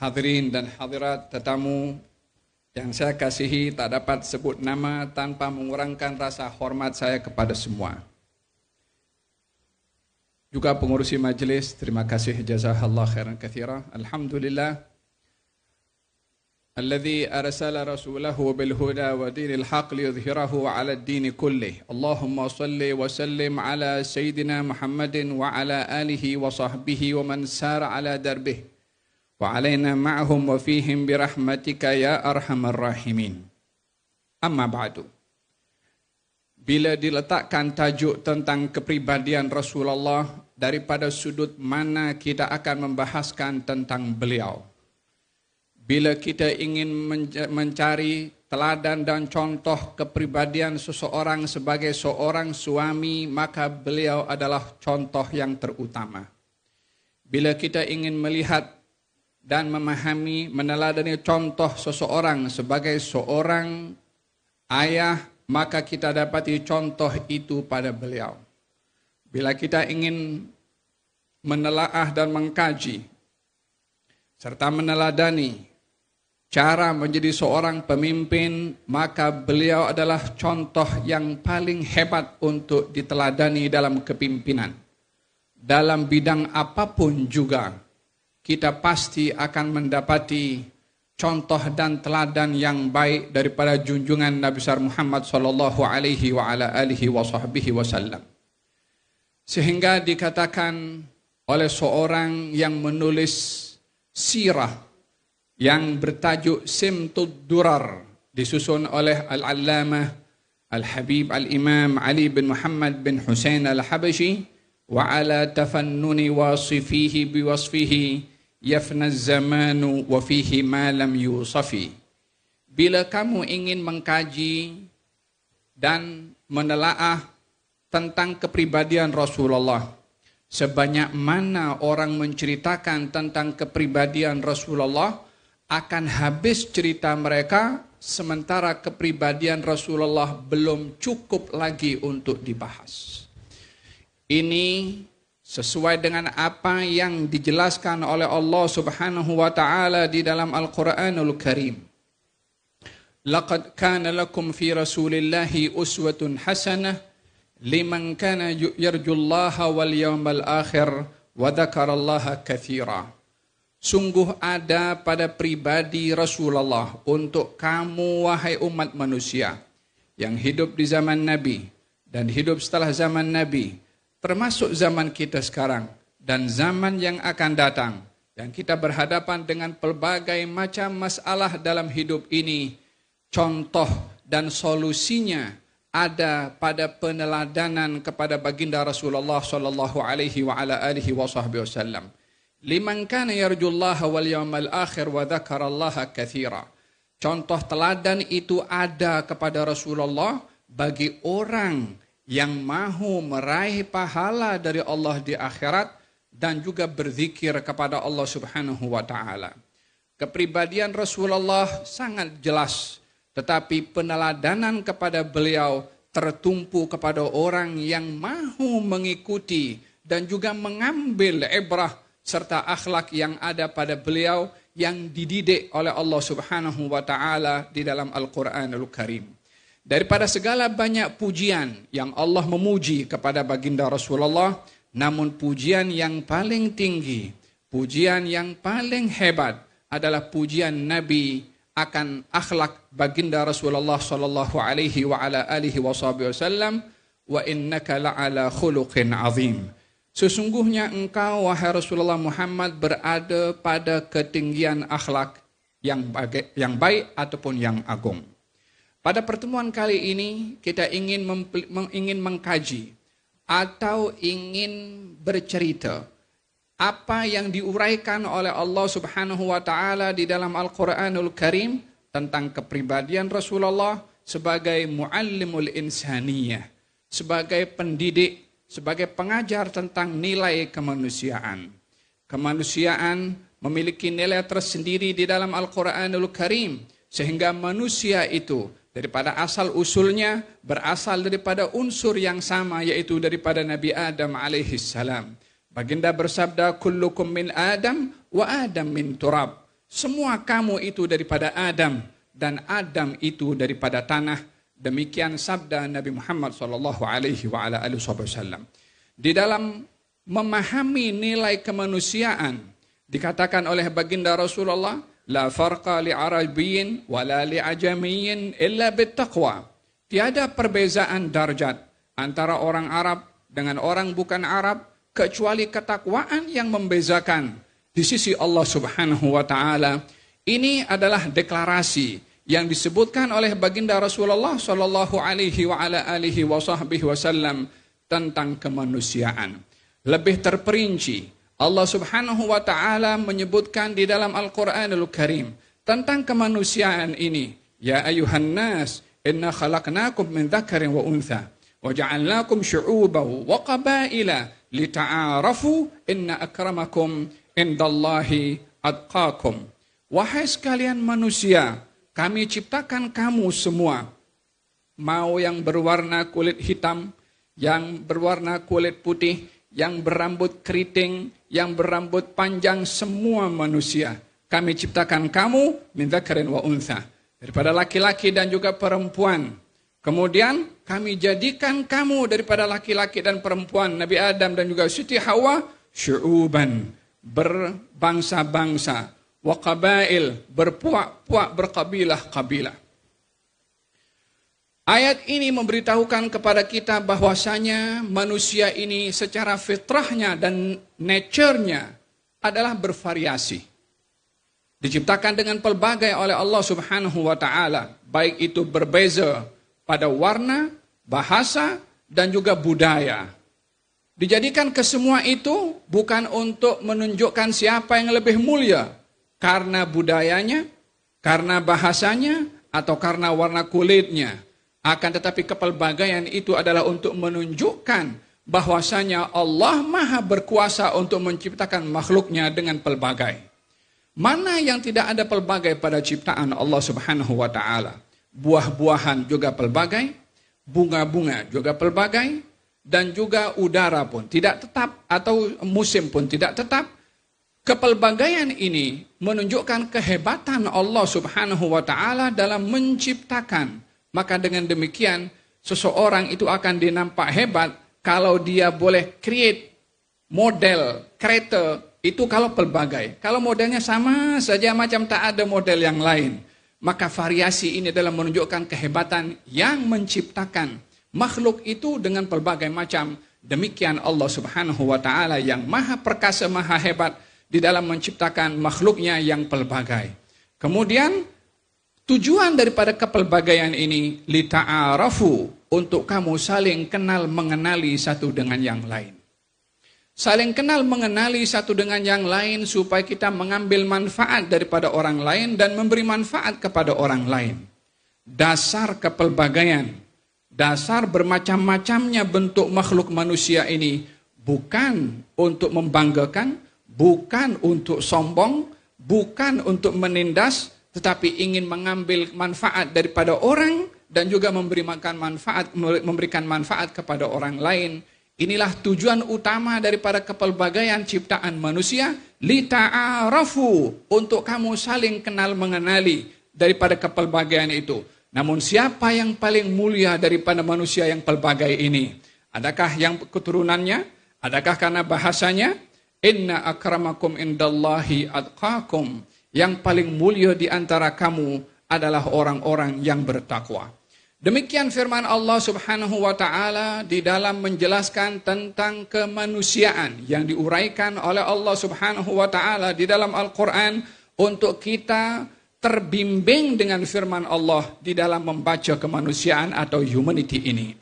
Hadirin dan hadirat, tetamu yang saya kasihi, tak dapat sebut nama tanpa mengurangkan rasa hormat saya kepada semua. Juga pengurusi majelis, terima kasih, jazakallah khairan katsira. Alhamdulillah alladzi arsala rasulahu bil huda wa dinil haqq liyudhhirahu 'ala ad-din kullih. Allahumma shalli wa sallim ala sayyidina Muhammadin wa ala alihi wa sahbihi wa man sara 'ala darbihi wa 'alaina ma'ahum wa fihim bi rahmatika ya arhamar rahimin. Amma ba'du. Bila diletakkan tajuk tentang kepribadian Rasulullah, daripada sudut mana kita akan membahaskan tentang beliau? Bila kita ingin mencari teladan dan contoh kepribadian seseorang sebagai seorang suami, maka beliau adalah contoh yang terutama. Bila kita ingin melihat dan memahami, meneladani contoh seseorang sebagai seorang ayah, maka kita dapati contoh itu pada beliau. Bila kita ingin menelaah dan mengkaji serta meneladani cara menjadi seorang pemimpin, maka beliau adalah contoh yang paling hebat untuk diteladani dalam kepimpinan. Dalam bidang apapun juga, kita pasti akan mendapati contoh dan teladan yang baik daripada junjungan Nabi besar Muhammad sallallahu alaihi wa ala alihi wa sahbihi wasallam. Sehingga dikatakan oleh seorang yang menulis sirah yang bertajuk Simtud Durar, disusun oleh Al-Allamah Al-Habib Al-Imam Ali bin Muhammad bin Husain Al-Habashi, wa ala tafannuni wasifihi biwasfihi yafna zamanu wa fihi ma lam yusafi. Bila kamu ingin mengkaji dan menelaah tentang kepribadian Rasulullah, sebanyak mana orang menceritakan tentang kepribadian Rasulullah, akan habis cerita mereka, sementara kepribadian Rasulullah belum cukup lagi untuk dibahas. Ini sesuai dengan apa yang dijelaskan oleh Allah Subhanahu wa taala di dalam Al-Qur'anul Karim. Laqad kana lakum fi Rasulillahi uswatun hasanah liman kana yarjullaha wal yawmal akhir wa dzakarallaha katsira. Sungguh ada pada pribadi Rasulullah untuk kamu wahai umat manusia yang hidup di zaman Nabi dan hidup setelah zaman Nabi, termasuk zaman kita sekarang dan zaman yang akan datang, yang kita berhadapan dengan pelbagai macam masalah dalam hidup ini. Contoh dan solusinya ada pada peneladanan kepada baginda Rasulullah sallallahu alaihi wa ala alihi wasallam. Liman kana yarjullaha wal yawmal akhir wa dzakarallaha katsira. Contoh teladan itu ada kepada Rasulullah bagi orang yang mahu meraih pahala dari Allah di akhirat dan juga berzikir kepada Allah Subhanahu wa taala. Kepribadian Rasulullah sangat jelas, tetapi peneladanan kepada beliau tertumpu kepada orang yang mahu mengikuti dan juga mengambil ibrah serta akhlak yang ada pada beliau yang dididik oleh Allah Subhanahu wa taala di dalam Al-Qur'anul Karim. Daripada segala banyak pujian yang Allah memuji kepada baginda Rasulullah, namun pujian yang paling tinggi, pujian yang paling hebat adalah pujian Nabi akan akhlak baginda Rasulullah sallallahu alaihi wa ala alihi wasallam, wa innaka la'ala khuluqin azim. Sesungguhnya engkau wahai Rasulullah Muhammad berada pada ketinggian akhlak yang baik ataupun yang agung. Pada pertemuan kali ini kita ingin mengkaji atau ingin bercerita apa yang diuraikan oleh Allah Subhanahu wa taala di dalam Al-Qur'anul Karim tentang kepribadian Rasulullah sebagai muallimul insaniyah, sebagai pendidik, sebagai pengajar tentang nilai kemanusiaan. Kemanusiaan memiliki nilai tersendiri di dalam Al-Quranul Karim, sehingga manusia itu daripada asal usulnya berasal daripada unsur yang sama, yaitu daripada Nabi Adam alaihissalam. Baginda bersabda, kullukum min Adam wa Adam min turab. Semua kamu itu daripada Adam, dan Adam itu daripada tanah. Demikian sabda Nabi Muhammad SAW. Di dalam memahami nilai kemanusiaan, dikatakan oleh baginda Rasulullah, la farqa li arabiyyin wala li ajamiyyin illa bittaqwa. Tiada perbezaan darjat antara orang Arab dengan orang bukan Arab kecuali ketakwaan yang membezakan di sisi Allah Subhanahu wa taala. Ini adalah deklarasi yang disebutkan oleh baginda Rasulullah sallallahu alaihi wasallam tentang kemanusiaan. Lebih terperinci, Allah Subhanahu wa taala menyebutkan di dalam Al-Qur'anul Karim tentang kemanusiaan ini. Ya ayuhan nas, inna khalaqnakum min dzakarin wa untha wa ja'alnakum syu'uban wa qabaila lita'arafu inna akramakum indallahi atqakum. Wahai sekalian manusia, kami ciptakan kamu semua, mau yang berwarna kulit hitam, yang berwarna kulit putih, yang berambut keriting, yang berambut panjang, semua manusia. Kami ciptakan kamu min dzakarin wa untha, daripada laki-laki dan juga perempuan. Kemudian kami jadikan kamu daripada laki-laki dan perempuan, Nabi Adam dan juga Siti Hawa, syu'uban, berbangsa-bangsa, wa qabail, berpuak-puak, berkabilah-kabilah. Ayat ini memberitahukan kepada kita bahwasanya manusia ini secara fitrahnya dan nature-nya adalah bervariasi. Diciptakan dengan pelbagai oleh Allah Subhanahu wa taala, baik itu berbeza pada warna, bahasa, dan juga budaya. Dijadikan kesemua itu bukan untuk menunjukkan siapa yang lebih mulia, karena budayanya, karena bahasanya, atau karena warna kulitnya. Akan tetapi kepelbagaian itu adalah untuk menunjukkan bahwasanya Allah Maha berkuasa untuk menciptakan makhluknya dengan pelbagai. Mana yang tidak ada pelbagai pada ciptaan Allah Subhanahu wa taala? Buah-buahan juga pelbagai, bunga-bunga juga pelbagai, dan juga udara pun tidak tetap atau musim pun tidak tetap. Kepelbagaian ini menunjukkan kehebatan Allah Subhanahu wa taala dalam menciptakan. Maka dengan demikian seseorang itu akan dinampak hebat kalau dia boleh create model kereta itu kalau pelbagai. Kalau modelnya sama saja macam tak ada model yang lain, maka variasi ini adalah menunjukkan kehebatan yang menciptakan makhluk itu dengan pelbagai macam. Demikian Allah Subhanahu wa taala yang maha perkasa, maha hebat di dalam menciptakan makhluknya yang pelbagai. Kemudian tujuan daripada kepelbagaian ini lita'arafu, untuk kamu saling kenal mengenali satu dengan yang lain. Saling kenal mengenali satu dengan yang lain supaya kita mengambil manfaat daripada orang lain dan memberi manfaat kepada orang lain. Dasar kepelbagaian, dasar bermacam-macamnya bentuk makhluk manusia ini bukan untuk membanggakan, bukan untuk sombong, bukan untuk menindas, tetapi ingin mengambil manfaat daripada orang dan juga memberikan manfaat kepada orang lain. Inilah tujuan utama daripada kepelbagaian ciptaan manusia, lita'arafu, untuk kamu saling kenal mengenali daripada kepelbagaian itu. Namun siapa yang paling mulia daripada manusia yang pelbagai ini? Adakah yang keturunannya? Adakah karena bahasanya? Inna akramakum indallahi atqakum. Yang paling mulia di antara kamu adalah orang-orang yang bertakwa. Demikian firman Allah Subhanahu wa taala di dalam menjelaskan tentang kemanusiaan yang diuraikan oleh Allah Subhanahu wa taala di dalam Al-Qur'an untuk kita terbimbing dengan firman Allah di dalam membaca kemanusiaan atau humanity ini.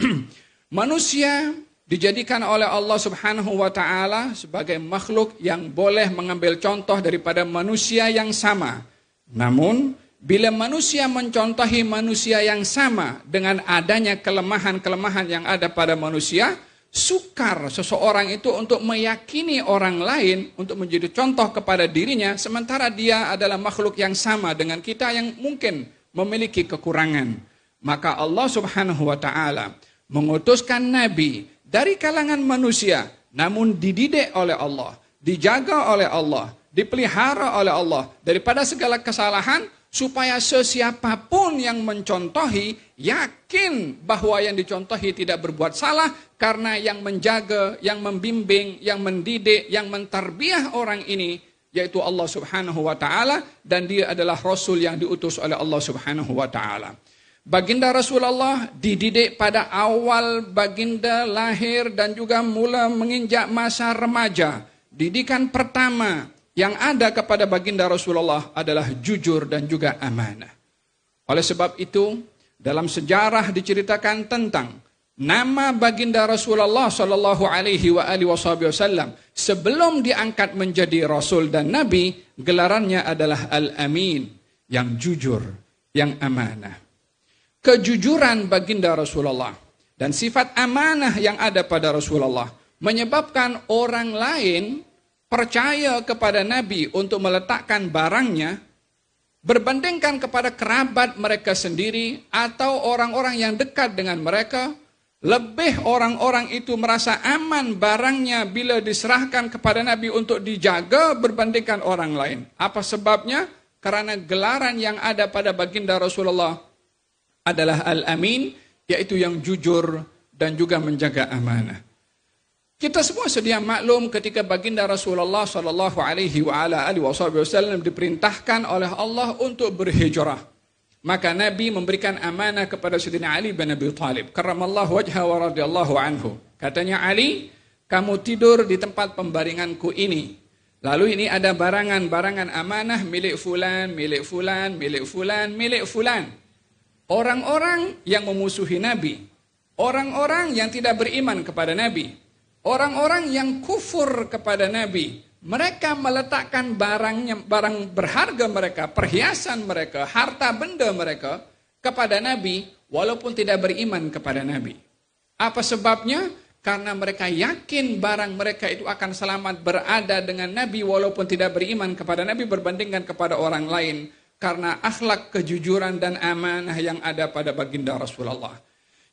Manusia dijadikan oleh Allah Subhanahu wa taala sebagai makhluk yang boleh mengambil contoh daripada manusia yang sama. Namun bila manusia mencontohi manusia yang sama dengan adanya kelemahan-kelemahan yang ada pada manusia, sukar seseorang itu untuk meyakini orang lain untuk menjadi contoh kepada dirinya, sementara dia adalah makhluk yang sama dengan kita yang mungkin memiliki kekurangan. Maka Allah Subhanahu wa taala mengutuskan nabi dari kalangan manusia, namun dididik oleh Allah, dijaga oleh Allah, dipelihara oleh Allah daripada segala kesalahan, supaya sesiapapun yang mencontohi yakin bahwa yang dicontohi tidak berbuat salah, karena yang menjaga, yang membimbing, yang mendidik, yang mentarbiah orang ini yaitu Allah Subhanahu wa taala, dan dia adalah rasul yang diutus oleh Allah Subhanahu wa taala. Baginda Rasulullah dididik pada awal baginda lahir dan juga mula menginjak masa remaja. Didikan pertama yang ada kepada baginda Rasulullah adalah jujur dan juga amanah. Oleh sebab itu, dalam sejarah diceritakan tentang nama baginda Rasulullah sallallahu alaihi wasallam sebelum diangkat menjadi rasul dan nabi, gelarannya adalah Al-Amin, yang jujur, yang amanah. Kejujuran baginda Rasulullah dan sifat amanah yang ada pada Rasulullah menyebabkan orang lain percaya kepada Nabi untuk meletakkan barangnya, berbandingkan kepada kerabat mereka sendiri atau orang-orang yang dekat dengan mereka. Lebih orang-orang itu merasa aman barangnya bila diserahkan kepada Nabi untuk dijaga berbandingkan orang lain. Apa sebabnya? Karena gelaran yang ada pada baginda Rasulullah adalah Al-Amin, yaitu yang jujur dan juga menjaga amanah. Kita semua sedia maklum ketika baginda Rasulullah sallallahu alaihi wasallam diperintahkan oleh Allah untuk berhijrah. Maka Nabi memberikan amanah kepada Sayyidina Ali bin Abi Thalib, karramallahu wajha wa radhiyallahu anhu. Katanya, Ali, kamu tidur di tempat pembaringanku ini. Lalu ini ada barangan-barangan amanah milik fulan, milik fulan, milik fulan, milik fulan. Orang-orang yang memusuhi Nabi, orang-orang yang tidak beriman kepada Nabi, orang-orang yang kufur kepada Nabi, mereka meletakkan barang berharga mereka, perhiasan mereka, harta benda mereka kepada Nabi walaupun tidak beriman kepada Nabi. Apa sebabnya? Karena mereka yakin barang mereka itu akan selamat berada dengan Nabi walaupun tidak beriman kepada Nabi berbandingkan kepada orang lain, karena akhlak kejujuran dan amanah yang ada pada baginda Rasulullah.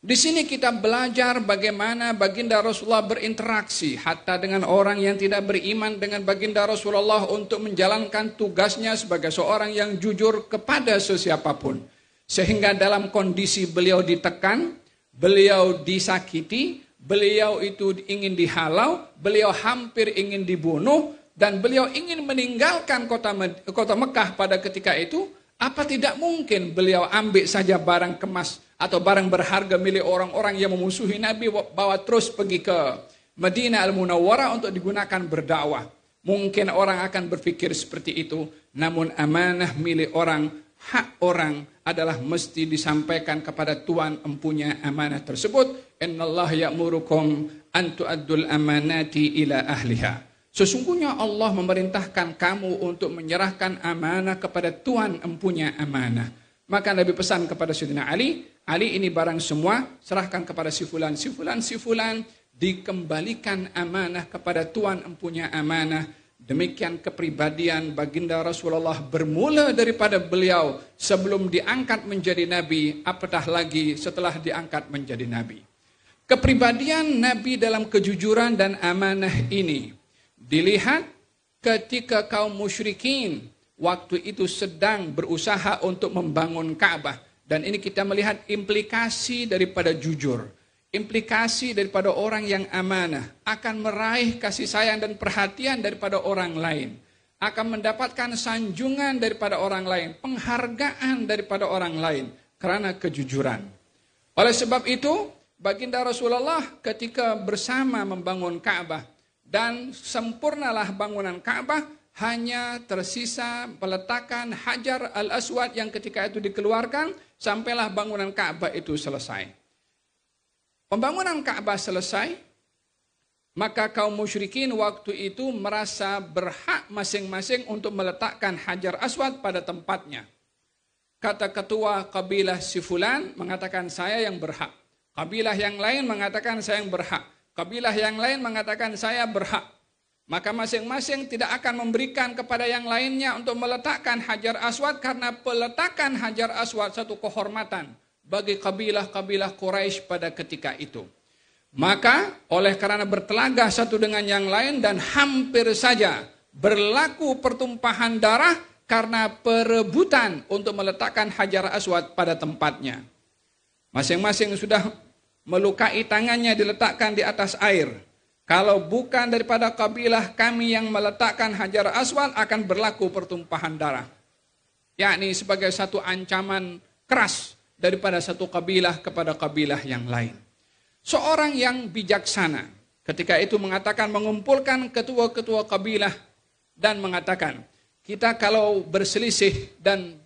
Di sini kita belajar bagaimana baginda Rasulullah berinteraksi hatta dengan orang yang tidak beriman dengan baginda Rasulullah untuk menjalankan tugasnya sebagai seorang yang jujur kepada sesiapapun. Sehingga dalam kondisi beliau ditekan, beliau disakiti, beliau itu ingin dihalau, beliau hampir ingin dibunuh, dan beliau ingin meninggalkan kota Mekah pada ketika itu, apa tidak mungkin beliau ambil saja barang kemas atau barang berharga milik orang-orang yang memusuhi Nabi, bawa terus pergi ke Madinah Al-Munawwarah untuk digunakan berdakwah. Mungkin orang akan berpikir seperti itu, namun amanah milik orang, hak orang adalah mesti disampaikan kepada tuan empunya amanah tersebut. Innallaha ya'murukum an tu'addul amanati ila ahliha. Sesungguhnya Allah memerintahkan kamu untuk menyerahkan amanah kepada tuan empunya amanah. Maka Nabi pesan kepada Sayyidina Ali, Ali ini barang semua, serahkan kepada si fulan, si fulan, si fulan, dikembalikan amanah kepada tuan empunya amanah. Demikian kepribadian baginda Rasulullah bermula daripada beliau sebelum diangkat menjadi Nabi, apatah lagi setelah diangkat menjadi Nabi. Kepribadian Nabi dalam kejujuran dan amanah ini dilihat ketika kaum musyrikin waktu itu sedang berusaha untuk membangun Ka'bah. Dan ini kita melihat implikasi daripada jujur. Implikasi daripada orang yang amanah akan meraih kasih sayang dan perhatian daripada orang lain. Akan mendapatkan sanjungan daripada orang lain, penghargaan daripada orang lain karena kejujuran. Oleh sebab itu, baginda Rasulullah ketika bersama membangun Ka'bah, dan sempurnalah bangunan Ka'bah, hanya tersisa peletakan Hajar Al-Aswad yang ketika itu dikeluarkan, sampailah bangunan Ka'bah itu selesai. Pembangunan Ka'bah selesai, maka kaum musyrikin waktu itu merasa berhak masing-masing untuk meletakkan Hajar Aswad pada tempatnya. Kata ketua kabilah si fulan mengatakan saya yang berhak. Kabilah yang lain mengatakan saya yang berhak. Kabilah yang lain mengatakan saya berhak. Maka masing-masing tidak akan memberikan kepada yang lainnya untuk meletakkan Hajar Aswad, karena peletakan Hajar Aswad satu kehormatan bagi kabilah-kabilah Quraisy pada ketika itu. Maka oleh karena bertelagah satu dengan yang lain dan hampir saja berlaku pertumpahan darah karena perebutan untuk meletakkan Hajar Aswad pada tempatnya. Masing-masing sudah melukai tangannya diletakkan di atas air. Kalau bukan daripada kabilah kami yang meletakkan Hajar Aswad akan berlaku pertumpahan darah. Yakni sebagai satu ancaman keras daripada satu kabilah kepada kabilah yang lain. Seorang yang bijaksana ketika itu mengatakan, mengumpulkan ketua-ketua kabilah dan mengatakan, kita kalau berselisih dan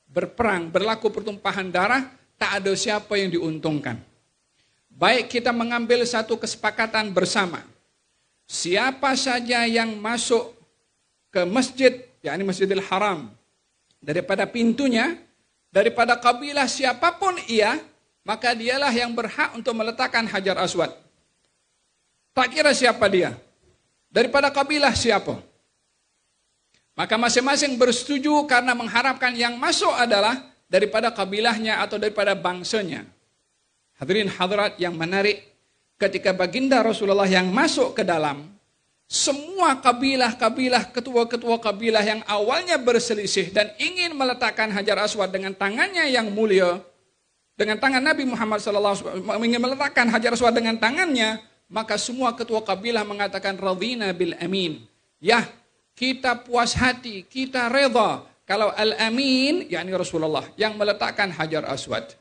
berperang, berlaku pertumpahan darah, tak ada siapa yang diuntungkan. Baik kita mengambil satu kesepakatan bersama. Siapa saja yang masuk ke masjid, yakni Masjidil Haram, daripada pintunya, daripada kabilah siapapun ia, maka dialah yang berhak untuk meletakkan Hajar Aswad. Tak kira siapa dia, daripada kabilah siapa. Maka masing-masing bersetuju karena mengharapkan yang masuk adalah daripada kabilahnya atau daripada bangsanya. Hadirin hadirat yang menarik, ketika baginda Rasulullah yang masuk ke dalam, semua kabilah-kabilah, ketua-ketua kabilah yang awalnya berselisih dan ingin meletakkan Hajar Aswad dengan tangannya yang mulia, dengan tangan Nabi Muhammad SAW, ingin meletakkan Hajar Aswad dengan tangannya, maka semua ketua kabilah mengatakan, radhina bil amin. Ya, kita puas hati, kita reda kalau al-amin, yakni Rasulullah, yang meletakkan Hajar Aswad.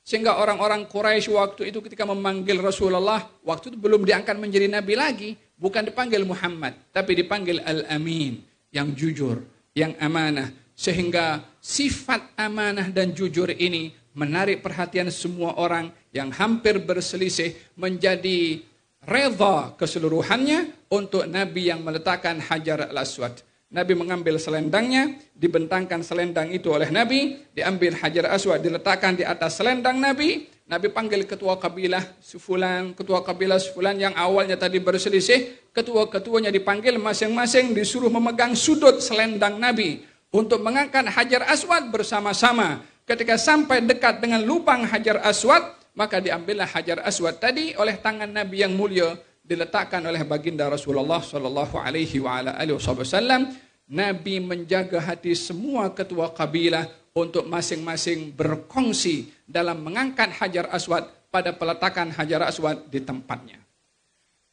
Sehingga orang-orang Quraisy waktu itu ketika memanggil Rasulullah, waktu itu belum diangkat menjadi nabi lagi, bukan dipanggil Muhammad, tapi dipanggil Al-Amin, yang jujur, yang amanah. Sehingga sifat amanah dan jujur ini menarik perhatian semua orang yang hampir berselisih menjadi redha keseluruhannya untuk Nabi yang meletakkan Hajar Al-Aswad. Nabi mengambil selendangnya, dibentangkan selendang itu oleh Nabi, diambil Hajar Aswad, diletakkan di atas selendang Nabi. Nabi panggil ketua kabilah sefulan, ketua kabilah sefulan yang awalnya tadi berselisih, ketua-ketuanya dipanggil masing-masing disuruh memegang sudut selendang Nabi untuk mengangkat Hajar Aswad bersama-sama. Ketika sampai dekat dengan lubang Hajar Aswad, maka diambillah Hajar Aswad tadi oleh tangan Nabi yang mulia, diletakkan oleh baginda Rasulullah sallallahu alaihi wasallam. Nabi menjaga hati semua ketua kabilah untuk masing-masing berkongsi dalam mengangkat Hajar Aswad pada peletakan Hajar Aswad di tempatnya.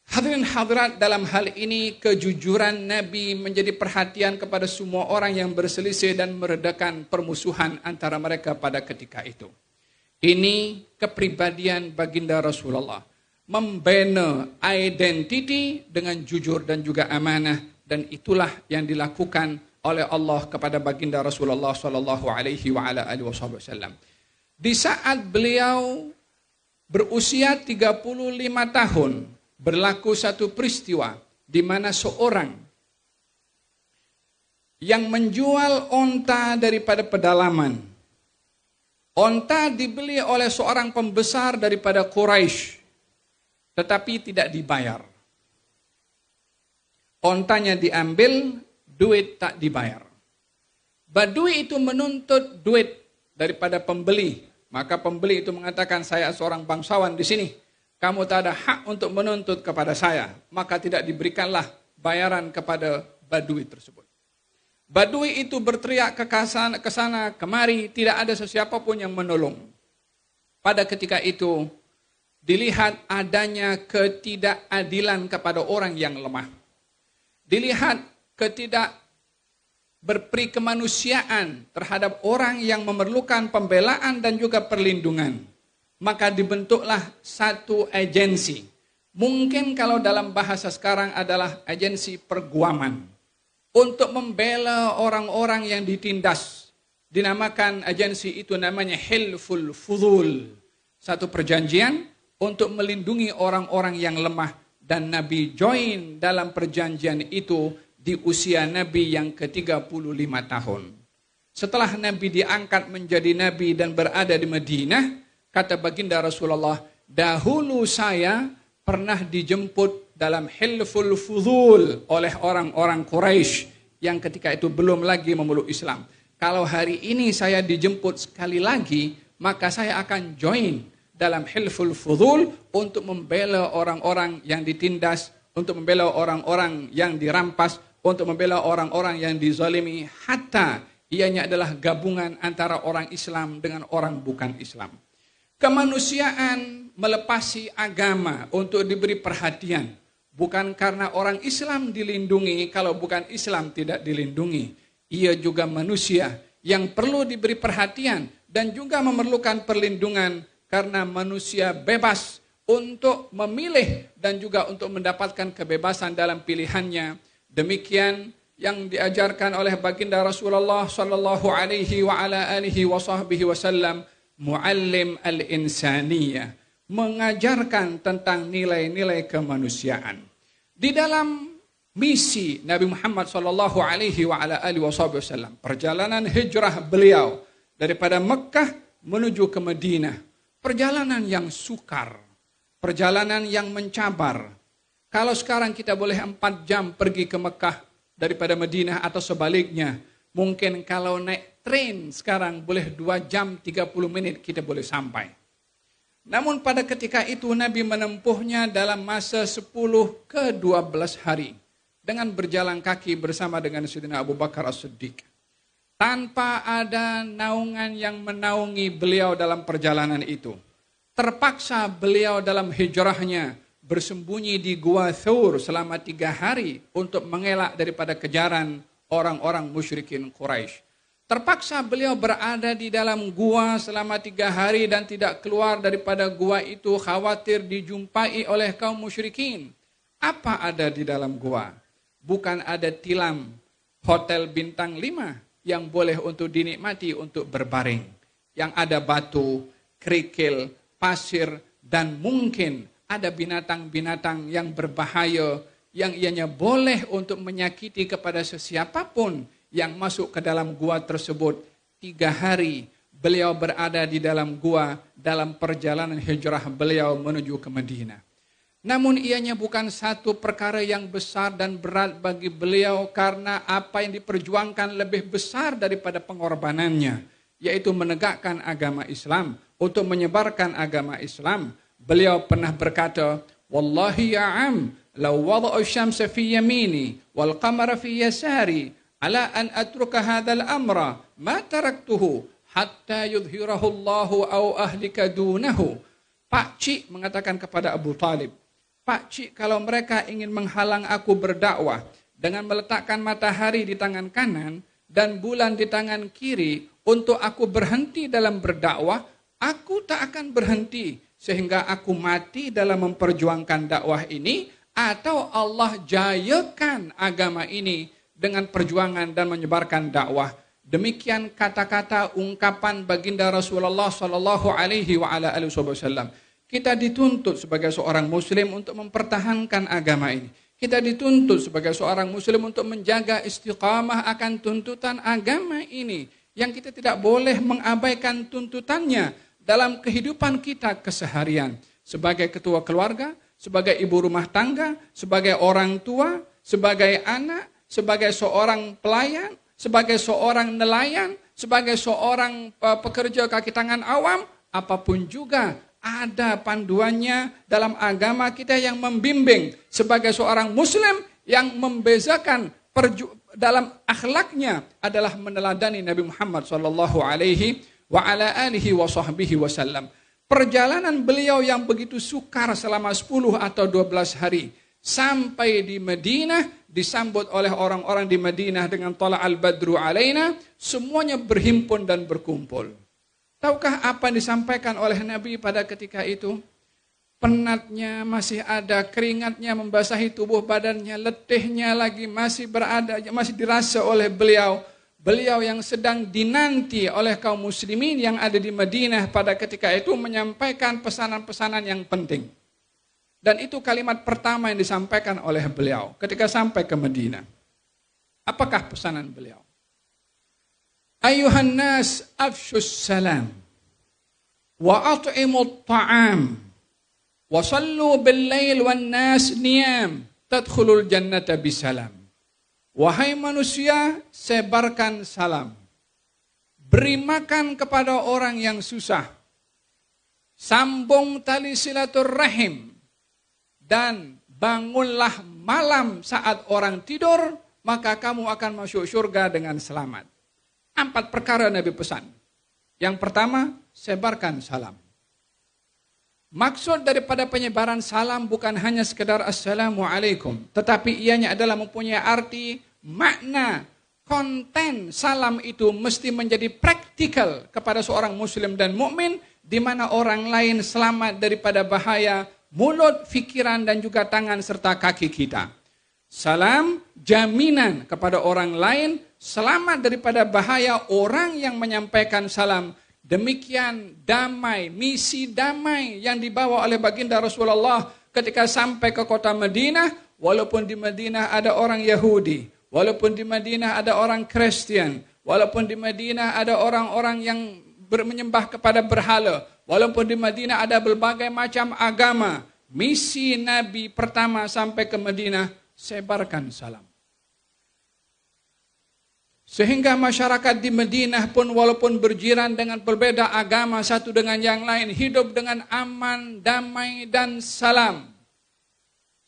Hadirin hadirat, dalam hal ini kejujuran Nabi menjadi perhatian kepada semua orang yang berselisih dan meredakan permusuhan antara mereka pada ketika itu. Ini kepribadian baginda Rasulullah, membina identiti dengan jujur dan juga amanah, dan itulah yang dilakukan oleh Allah kepada baginda Rasulullah sallallahu alaihi wasallam. Di saat beliau berusia 35 tahun, berlaku satu peristiwa di mana seorang yang menjual onta daripada pedalaman. Onta dibeli oleh seorang pembesar daripada Quraisy, tetapi tidak dibayar. Ontanya diambil, duit tak dibayar. Badui itu menuntut duit daripada pembeli. Maka pembeli itu mengatakan, saya seorang bangsawan di sini. Kamu tak ada hak untuk menuntut kepada saya. Maka tidak diberikanlah bayaran kepada badui tersebut. Badui itu berteriak ke sana kemari, tidak ada sesiapa pun yang menolong. Pada ketika itu, dilihat adanya ketidakadilan kepada orang yang lemah. Dilihat ketidak berperi kemanusiaan terhadap orang yang memerlukan pembelaan dan juga perlindungan. Maka dibentuklah satu agensi. Mungkin kalau dalam bahasa sekarang adalah agensi perguaman. Untuk membela orang-orang yang ditindas. Dinamakan agensi itu namanya Hilful Fudul. Satu perjanjian untuk melindungi orang-orang yang lemah. Dan Nabi join dalam perjanjian itu di usia Nabi yang ke-35 tahun. Setelah Nabi diangkat menjadi Nabi dan berada di Madinah, kata baginda Rasulullah, dahulu saya pernah dijemput dalam Hilful Fudul oleh orang-orang Quraisy yang ketika itu belum lagi memeluk Islam. Kalau hari ini saya dijemput sekali lagi, maka saya akan join dalam Hilful Fudul untuk membela orang-orang yang ditindas, untuk membela orang-orang yang dirampas, untuk membela orang-orang yang dizalimi, hatta ianya adalah gabungan antara orang Islam dengan orang bukan Islam. Kemanusiaan melepasi agama untuk diberi perhatian, bukan karena orang Islam dilindungi, kalau bukan Islam tidak dilindungi. Ia juga manusia yang perlu diberi perhatian dan juga memerlukan perlindungan karena manusia bebas untuk memilih dan juga untuk mendapatkan kebebasan dalam pilihannya. Demikian yang diajarkan oleh baginda Rasulullah sallallahu alaihi wa ala alihi wa sahbihi wasallam, muallim al-insaniyah, mengajarkan tentang nilai-nilai kemanusiaan. Di dalam misi Nabi Muhammad sallallahu alaihi wa ala alihi wasallam, perjalanan hijrah beliau daripada Mekah menuju ke Madinah, perjalanan yang sukar, perjalanan yang mencabar. Kalau sekarang kita boleh 4 jam pergi ke Mekah daripada Madinah atau sebaliknya, mungkin kalau naik train sekarang boleh 2 jam 30 menit kita boleh sampai. Namun pada ketika itu Nabi menempuhnya dalam masa 10 ke 12 hari dengan berjalan kaki bersama dengan Sayyidina Abu Bakar As-Siddiq. Tanpa ada naungan yang menaungi beliau dalam perjalanan itu. Terpaksa beliau dalam hijrahnya bersembunyi di Gua Thawr selama 3 hari untuk mengelak daripada kejaran orang-orang musyrikin Quraisy. Terpaksa beliau berada di dalam gua selama 3 hari dan tidak keluar daripada gua itu, khawatir dijumpai oleh kaum musyrikin. Apa ada di dalam gua? Bukan ada tilam hotel bintang 5 yang boleh untuk dinikmati untuk berbaring. Yang ada batu, kerikil, pasir, dan mungkin ada binatang-binatang yang berbahaya yang ianya boleh untuk menyakiti kepada sesiapapun yang masuk ke dalam gua tersebut. 3 hari beliau berada di dalam gua dalam perjalanan hijrah beliau menuju ke Madinah. Namun ianya bukan satu perkara yang besar dan berat bagi beliau karena apa yang diperjuangkan lebih besar daripada pengorbanannya, yaitu menegakkan agama Islam, untuk menyebarkan agama Islam. Beliau pernah berkata, "Wallahi ya am, law wada'u syamsa fi yamini wal qamara fi yasari ala an atruka hadzal amra ma taraktuhu hatta yudhhirahu Allahu aw ahlika dunahu." Pak Cik mengatakan kepada Abu Talib, "Pak Cik, kalau mereka ingin menghalang aku berdakwah dengan meletakkan matahari di tangan kanan dan bulan di tangan kiri untuk aku berhenti dalam berdakwah, aku tak akan berhenti sehingga aku mati dalam memperjuangkan dakwah ini, atau Allah jayakan agama ini dengan perjuangan dan menyebarkan dakwah." Demikian kata-kata ungkapan baginda Rasulullah sallallahu alaihi wa ala alihi wasallam. Kita dituntut sebagai seorang muslim untuk mempertahankan agama ini. Kita dituntut sebagai seorang muslim untuk menjaga istiqamah akan tuntutan agama ini, yang kita tidak boleh mengabaikan tuntutannya dalam kehidupan kita keseharian. Sebagai ketua keluarga, sebagai ibu rumah tangga, sebagai orang tua, sebagai anak, sebagai seorang pelayan, sebagai seorang nelayan, sebagai seorang pekerja kaki tangan awam, apapun juga ada panduannya dalam agama kita yang membimbing. Sebagai seorang muslim yang membezakan dalam akhlaknya adalah meneladani Nabi Muhammad sallallahu alaihi wa ala alihi wa sahbihi wasallam. Perjalanan beliau yang begitu sukar selama 10 atau 12 hari sampai di Madinah, disambut oleh orang-orang di Madinah dengan tala'al badru alaina, semuanya berhimpun dan berkumpul. Tahukah apa yang disampaikan oleh Nabi pada ketika itu? Penatnya masih ada, keringatnya membasahi tubuh badannya, letihnya lagi masih berada, masih dirasa oleh beliau. Beliau yang sedang dinanti oleh kaum muslimin yang ada di Madinah pada ketika itu menyampaikan pesanan-pesanan yang penting. Dan itu kalimat pertama yang disampaikan oleh beliau ketika sampai ke Madinah. Apakah pesanan beliau? Ayuhan nas afshus salam wa at'imut ta'am wa sallu bil lail wan nas niyam tadkhulul jannata bisalam. Wahai manusia, sebarkan salam. Beri makan kepada orang yang susah. Sambung tali silaturrahim. Dan bangunlah malam saat orang tidur maka kamu akan masuk surga dengan selamat. 4 perkara Nabi pesan. Yang pertama, sebarkan salam. Maksud daripada penyebaran salam bukan hanya sekedar assalamualaikum, tetapi ianya adalah mempunyai arti, makna, konten salam itu mesti menjadi praktikal kepada seorang muslim dan mukmin, di mana orang lain selamat daripada bahaya mulut, fikiran dan juga tangan serta kaki kita. Salam jaminan kepada orang lain selamat daripada bahaya orang yang menyampaikan salam. Demikian damai, misi damai yang dibawa oleh baginda Rasulullah ketika sampai ke kota Madinah. Walaupun di Madinah ada orang Yahudi, walaupun di Madinah ada orang Kristen, walaupun di Madinah ada orang-orang yang menyembah kepada berhala, walaupun di Madinah ada berbagai macam agama, misi Nabi pertama sampai ke Madinah, sebarkan salam. Sehingga masyarakat di Madinah pun walaupun berjiran dengan berbeda agama satu dengan yang lain, hidup dengan aman, damai dan salam.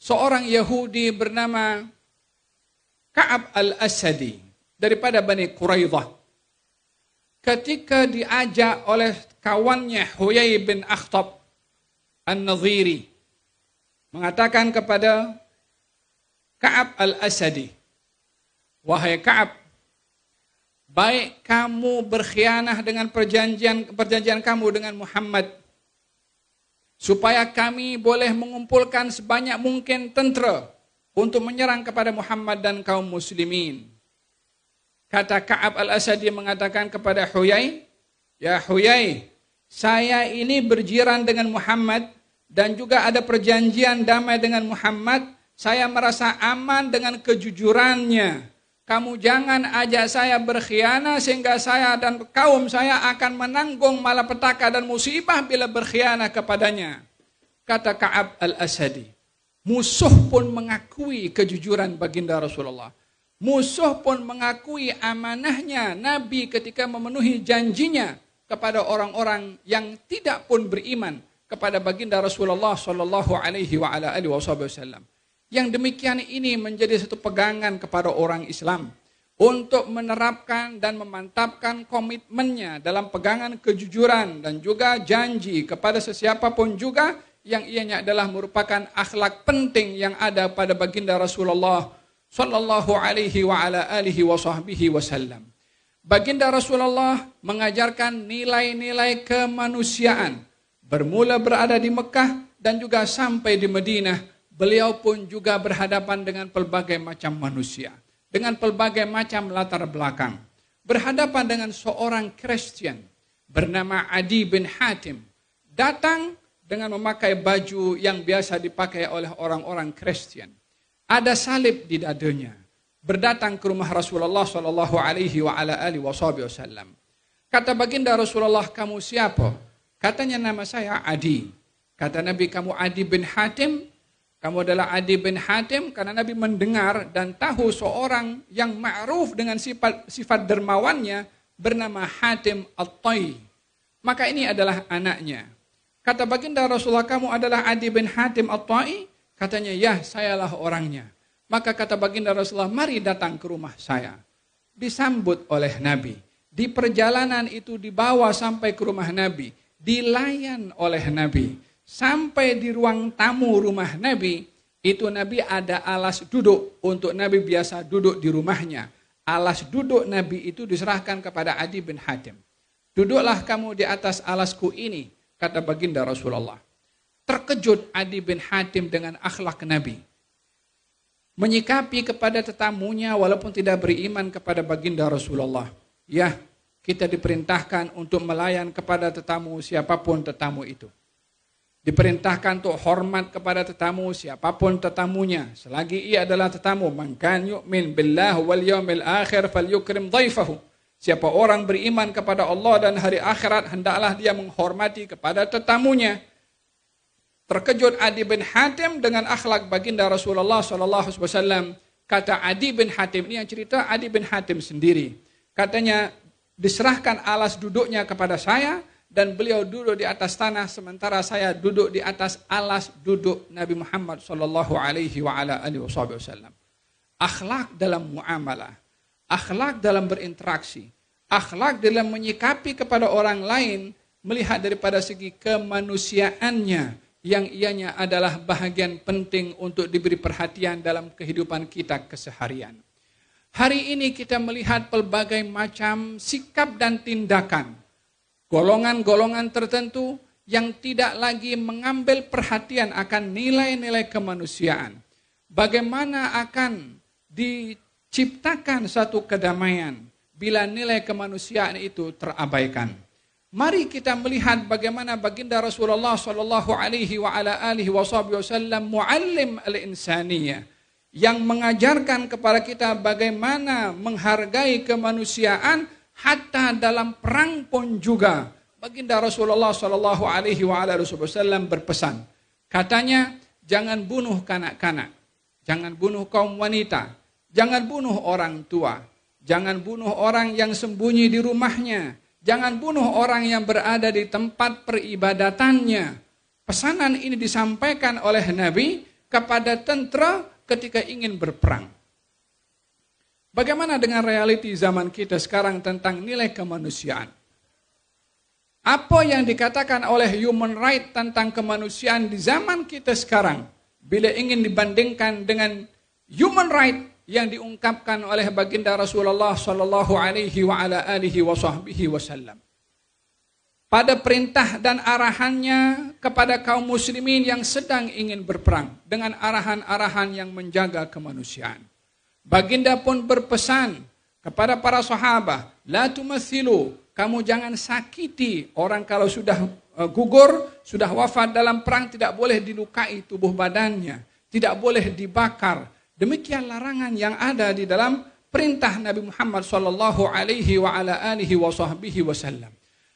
Seorang Yahudi bernama Ka'ab al-Asadi daripada Bani Quraidah, ketika diajak oleh kawannya Huyai bin Akhtab An-Nadhiri, mengatakan kepada Ka'ab al-Asadi, wahai Ka'ab, baik kamu berkhianah dengan perjanjian kamu dengan Muhammad, supaya kami boleh mengumpulkan sebanyak mungkin tentera untuk menyerang kepada Muhammad dan kaum muslimin. Kata Ka'ab al-Asadi mengatakan kepada Huyai, ya Huyai, saya ini berjiran dengan Muhammad dan juga ada perjanjian damai dengan Muhammad, saya merasa aman dengan kejujurannya. Kamu jangan ajak saya berkhianah sehingga saya dan kaum saya akan menanggung malapetaka dan musibah bila berkhianah kepadanya. Kata Ka'ab al-Asadi, musuh pun mengakui kejujuran baginda Rasulullah. Musuh pun mengakui amanahnya Nabi ketika memenuhi janjinya kepada orang-orang yang tidak pun beriman kepada baginda Rasulullah sallallahu alaihi wa ala alihi wasallam. Yang demikian ini menjadi satu pegangan kepada orang Islam untuk menerapkan dan memantapkan komitmennya dalam pegangan kejujuran dan juga janji kepada sesiapapun juga yang ianya adalah merupakan akhlak penting yang ada pada baginda Rasulullah sallallahu alaihi wa ala alihi wasallam. Baginda Rasulullah mengajarkan nilai-nilai kemanusiaan, bermula berada di Mekah dan juga sampai di Madinah. Beliau pun juga berhadapan dengan pelbagai macam manusia, dengan pelbagai macam latar belakang. Berhadapan dengan seorang Kristen bernama Adi bin Hatim, datang dengan memakai baju yang biasa dipakai oleh orang-orang Kristen. Ada salib di dadanya. Berdatang ke rumah Rasulullah sallallahu alaihi wa ala alihi wasallam. Kata baginda Rasulullah, kamu siapa? Katanya, nama saya Adi. Kata Nabi, kamu Adi bin Hatim? Kamu adalah Adi bin Hatim, karena Nabi mendengar dan tahu seorang yang ma'ruf dengan sifat dermawannya bernama Hatim At-Tai. Maka ini adalah anaknya. Kata baginda Rasulullah, kamu adalah Adi bin Hatim At-Tai? Katanya, ya, sayalah orangnya. Maka kata baginda Rasulullah, mari datang ke rumah saya. Disambut oleh Nabi. Di perjalanan itu dibawa sampai ke rumah Nabi. Dilayan oleh Nabi. Sampai di ruang tamu rumah Nabi, itu Nabi ada alas duduk untuk Nabi biasa duduk di rumahnya. Alas duduk Nabi itu diserahkan kepada Adi bin Hatim. Duduklah kamu di atas alasku ini, kata baginda Rasulullah. Terkejut Adi bin Hatim dengan akhlak Nabi. Menyikapi kepada tetamunya walaupun tidak beriman kepada baginda Rasulullah. Ya, kita diperintahkan untuk melayan kepada tetamu siapapun tetamu itu. Diperintahkan untuk hormat kepada tetamu siapapun tetamunya, selagi ia adalah tetamu. Man kan yu'min billah wal yaumil akhir falyukrim dhaifahu. Siapa orang beriman kepada Allah dan hari akhirat, hendaklah dia menghormati kepada tetamunya. Terkejut Adi bin Hatim dengan akhlak baginda Rasulullah sallallahu alaihi wasallam. Kata Adi bin Hatim, ini yang cerita Adi bin Hatim sendiri. Katanya, diserahkan alas duduknya kepada saya, dan beliau duduk di atas tanah sementara saya duduk di atas alas duduk Nabi Muhammad sallallahu alaihi wa ala alihi wasallam. akhlak dalam muamalah, akhlak dalam berinteraksi, akhlak dalam menyikapi kepada orang lain, melihat daripada segi kemanusiaannya, yang ianya adalah bahagian penting untuk diberi perhatian dalam kehidupan kita keseharian. Hari ini kita melihat pelbagai macam sikap dan tindakan golongan-golongan tertentu yang tidak lagi mengambil perhatian akan nilai-nilai kemanusiaan. Bagaimana akan diciptakan satu kedamaian bila nilai kemanusiaan itu terabaikan. Mari kita melihat bagaimana baginda Rasulullah sallallahu alaihi wa ala alihi wasallam muallim al-insaniyah, yang mengajarkan kepada kita bagaimana menghargai kemanusiaan hatta dalam perang pun juga. Baginda Rasulullah sallallahu alaihi wa ala alihi wasallam berpesan. Katanya, jangan bunuh kanak-kanak, jangan bunuh kaum wanita, jangan bunuh orang tua, jangan bunuh orang yang sembunyi di rumahnya, jangan bunuh orang yang berada di tempat peribadatannya. Pesanan ini disampaikan oleh Nabi kepada tentara ketika ingin berperang. Bagaimana dengan realiti zaman kita sekarang tentang nilai kemanusiaan? Apa yang dikatakan oleh human right tentang kemanusiaan di zaman kita sekarang, bila ingin dibandingkan dengan human right yang diungkapkan oleh baginda Rasulullah sallallahu alaihi wa ala alihi wasallam. Pada perintah dan arahannya kepada kaum muslimin yang sedang ingin berperang dengan arahan-arahan yang menjaga kemanusiaan. Baginda pun berpesan kepada para sahabat, la tumathilu, kamu jangan sakiti orang kalau sudah gugur, sudah wafat dalam perang, tidak boleh dilukai tubuh badannya, tidak boleh dibakar. Demikian larangan yang ada di dalam perintah Nabi Muhammad sallallahu alaihi wa ala alihi wasallam.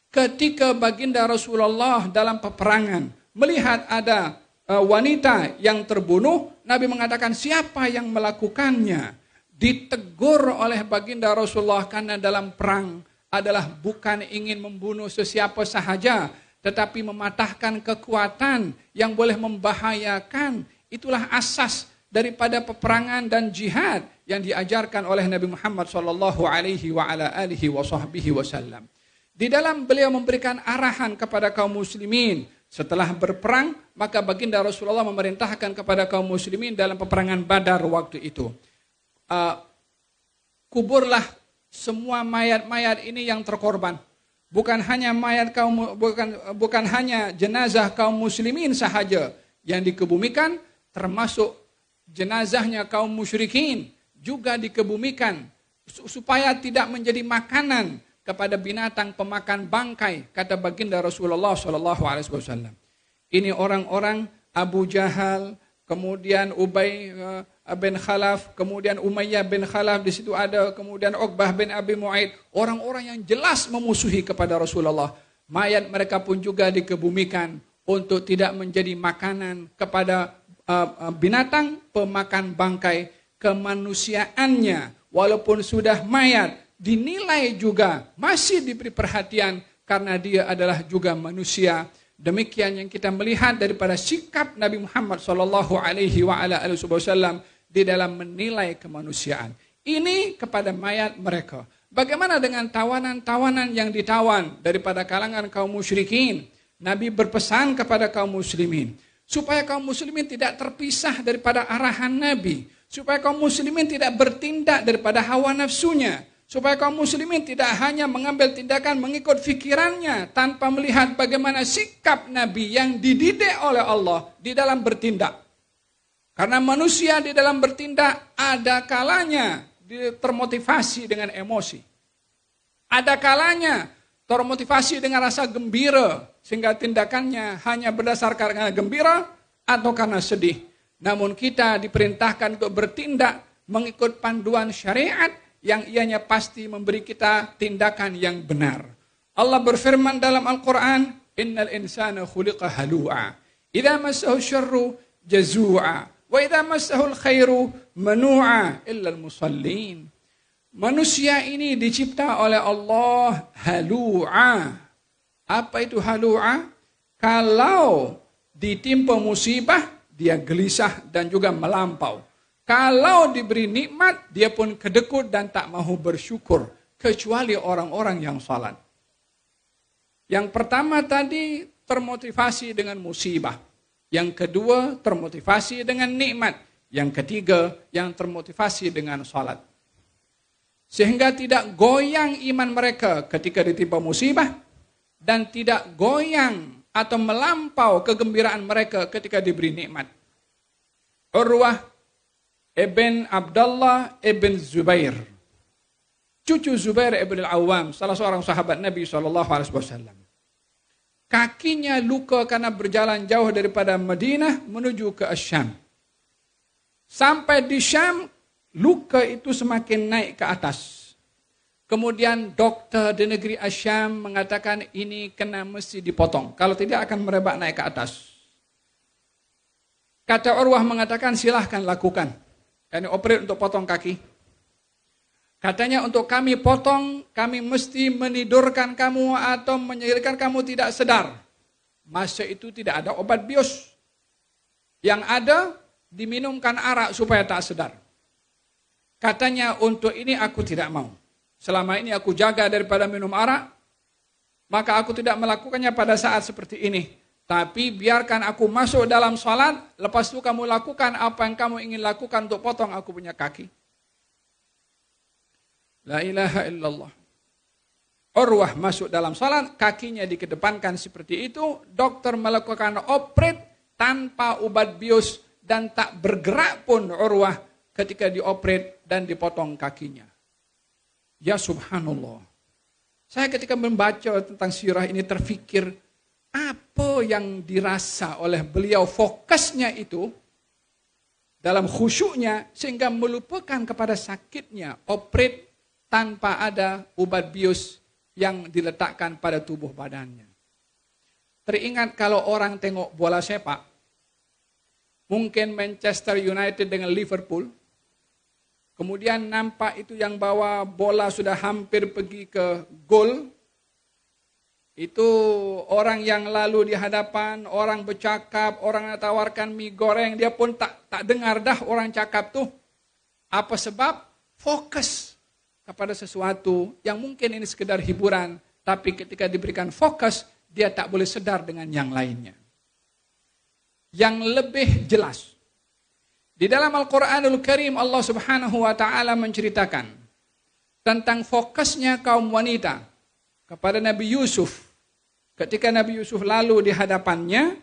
Ketika baginda Rasulullah dalam peperangan melihat ada wanita yang terbunuh, Nabi mengatakan siapa yang melakukannya? Ditegur oleh baginda Rasulullah karena dalam perang adalah bukan ingin membunuh sesiapa sahaja, tetapi mematahkan kekuatan yang boleh membahayakan. Itulah asas daripada peperangan dan jihad yang diajarkan oleh Nabi Muhammad sallallahu alaihi wa ala alihi wasallam. Di dalam beliau memberikan arahan kepada kaum muslimin setelah berperang, maka baginda Rasulullah memerintahkan kepada kaum muslimin dalam peperangan Badar waktu itu. Kuburlah semua mayat-mayat ini yang terkorban. Bukan hanya bukan hanya jenazah kaum muslimin sahaja yang dikebumikan, termasuk jenazahnya kaum musyrikin juga dikebumikan supaya tidak menjadi makanan kepada binatang pemakan bangkai, kata baginda Rasulullah sallallahu alaihi wasallam. Ini orang-orang Abu Jahal, kemudian Ubay bin Khalaf, kemudian Umayyah bin Khalaf di situ ada, kemudian Uqbah bin Abi Mu'aid, orang-orang yang jelas memusuhi kepada Rasulullah. Mayat mereka pun juga dikebumikan untuk tidak menjadi makanan kepada binatang pemakan bangkai. Kemanusiaannya walaupun sudah mayat dinilai juga masih diberi perhatian karena dia adalah juga manusia. Demikian yang kita melihat daripada sikap Nabi Muhammad sallallahu alaihi wa ala alihi wasallam di dalam menilai kemanusiaan. Ini kepada mayat mereka. Bagaimana dengan tawanan-tawanan yang ditawan daripada kalangan kaum musyrikin? Nabi berpesan kepada kaum muslimin supaya kaum muslimin tidak terpisah daripada arahan Nabi, supaya kaum muslimin tidak bertindak daripada hawa nafsunya, supaya kaum muslimin tidak hanya mengambil tindakan mengikut fikirannya tanpa melihat bagaimana sikap Nabi yang dididik oleh Allah di dalam bertindak. Karena manusia di dalam bertindak ada kalanya termotivasi dengan emosi. Ada kalanya termotivasi dengan rasa gembira, sehingga tindakannya hanya berdasarkan karena gembira atau karena sedih. Namun kita diperintahkan untuk bertindak mengikut panduan syariat yang ianya pasti memberi kita tindakan yang benar. Allah berfirman dalam Al-Quran, Innal insana khuliqa halu'a, idza massahu syarru jazua, wa idza massahu khairu manu'a illa al-musallin. Manusia ini dicipta oleh Allah halu'a. Apa itu halu'a? Kalau ditimpa musibah, dia gelisah dan juga melampau. Kalau diberi nikmat, dia pun kedekut dan tak mahu bersyukur. Kecuali orang-orang yang salat. Yang pertama tadi termotivasi dengan musibah. Yang kedua termotivasi dengan nikmat. Yang ketiga yang termotivasi dengan salat. Sehingga tidak goyang iman mereka ketika ditimpa musibah. Dan tidak goyang atau melampau kegembiraan mereka ketika diberi nikmat. Urwah ibn Abdullah ibn Zubair, cucu Zubair ibn al-Awwam, salah seorang sahabat Nabi SAW. Kakinya luka karena berjalan jauh daripada Madinah menuju ke Syam. Sampai di Syam, luka itu semakin naik ke atas. Kemudian dokter di negeri Syam mengatakan ini kena mesti dipotong. Kalau tidak akan merebak naik ke atas. Kata Urwah mengatakan silahkan lakukan. Ini operate untuk potong kaki. Katanya untuk kami potong, kami mesti menidurkan kamu atau menyihirkan kamu tidak sedar. Masa itu tidak ada obat bius. Yang ada diminumkan arak supaya tak sedar. Katanya untuk ini aku tidak mau. Selama ini aku jaga daripada minum arak, maka aku tidak melakukannya pada saat seperti ini. Tapi biarkan aku masuk dalam salat, lepas itu kamu lakukan apa yang kamu ingin lakukan untuk potong aku punya kaki. La ilaha illallah. Urwah masuk dalam salat, kakinya dikedepankan seperti itu, dokter melakukan operate tanpa obat bius dan tak bergerak pun Urwah ketika dioperate dan dipotong kakinya. Ya subhanallah. Saya ketika membaca tentang sirah ini terfikir, apa yang dirasa oleh beliau fokusnya itu, dalam khusyuknya, sehingga melupakan kepada sakitnya, operate tanpa ada obat bius yang diletakkan pada tubuh badannya. Teringat kalau orang tengok bola sepak, mungkin Manchester United dengan Liverpool, kemudian nampak itu yang bawa bola sudah hampir pergi ke gol. Itu orang yang lalu di hadapan, orang bercakap, orang tawarkan mie goreng, dia pun tak dengar dah orang cakap tuh. Apa sebab? Fokus kepada sesuatu yang mungkin ini sekedar hiburan, tapi ketika diberikan fokus, dia tak boleh sedar dengan yang lainnya. Yang lebih jelas, di dalam Al-Quranul Karim Allah Subhanahu wa Ta'ala menceritakan tentang fokusnya kaum wanita kepada Nabi Yusuf. Ketika Nabi Yusuf lalu di hadapannya,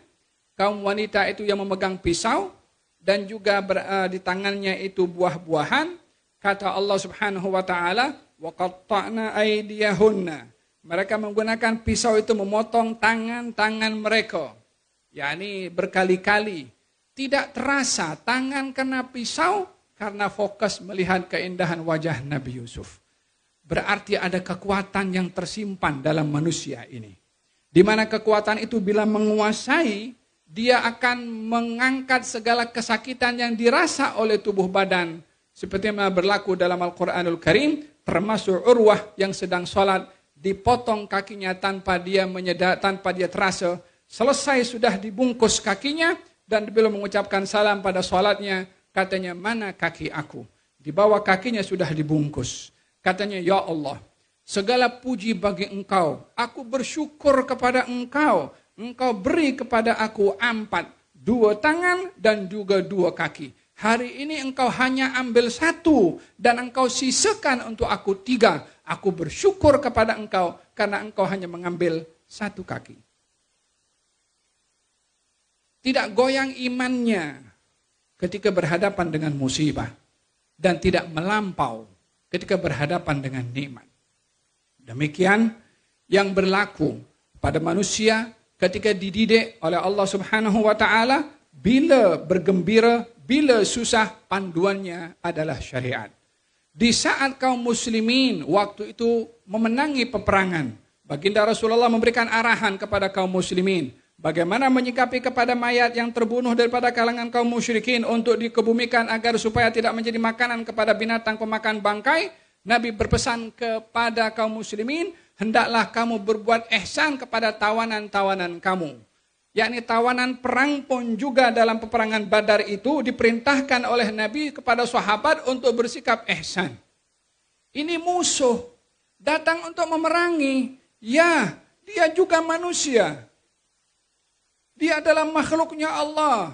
kaum wanita itu yang memegang pisau dan juga di tangannya itu buah-buahan. Kata Allah Subhanahu wa Ta'ala, wa qatta'na aydiyahunna. Mereka menggunakan pisau itu memotong tangan-tangan mereka. yakni berkali-kali. Tidak terasa tangan kena pisau karena fokus melihat keindahan wajah Nabi Yusuf. Berarti ada kekuatan yang tersimpan dalam manusia ini. Di mana kekuatan itu bila menguasai, dia akan mengangkat segala kesakitan yang dirasa oleh tubuh badan. Seperti yang berlaku dalam Al-Quranul Karim, termasuk Urwah yang sedang sholat, dipotong kakinya tanpa dia menyadar, tanpa dia terasa. Selesai sudah dibungkus kakinya, dan belum mengucapkan salam pada sholatnya, katanya, mana kaki aku? Di bawah kakinya sudah dibungkus. Katanya, ya Allah, segala puji bagi engkau. Aku bersyukur kepada engkau. Engkau beri kepada aku 4, 2 tangan dan juga 2 kaki. Hari ini engkau hanya ambil 1 dan engkau sisakan untuk aku 3. Aku bersyukur kepada engkau karena engkau hanya mengambil 1 kaki. Tidak goyang imannya ketika berhadapan dengan musibah dan tidak melampau ketika berhadapan dengan nikmat. Demikian yang berlaku pada manusia ketika dididik oleh Allah Subhanahu wa Ta'ala, bila bergembira, bila susah, panduannya adalah syariat. Di saat kaum muslimin waktu itu memenangi peperangan, baginda Rasulullah memberikan arahan kepada kaum muslimin, bagaimana menyikapi kepada mayat yang terbunuh daripada kalangan kaum musyrikin untuk dikebumikan agar supaya tidak menjadi makanan kepada binatang pemakan bangkai. Nabi berpesan kepada kaum muslimin, hendaklah kamu berbuat ihsan kepada tawanan-tawanan kamu. yakni tawanan perang pun juga dalam peperangan Badar itu diperintahkan oleh Nabi kepada sahabat untuk bersikap ihsan. Ini musuh datang untuk memerangi. Ya, dia juga manusia. Dia adalah makhluknya Allah.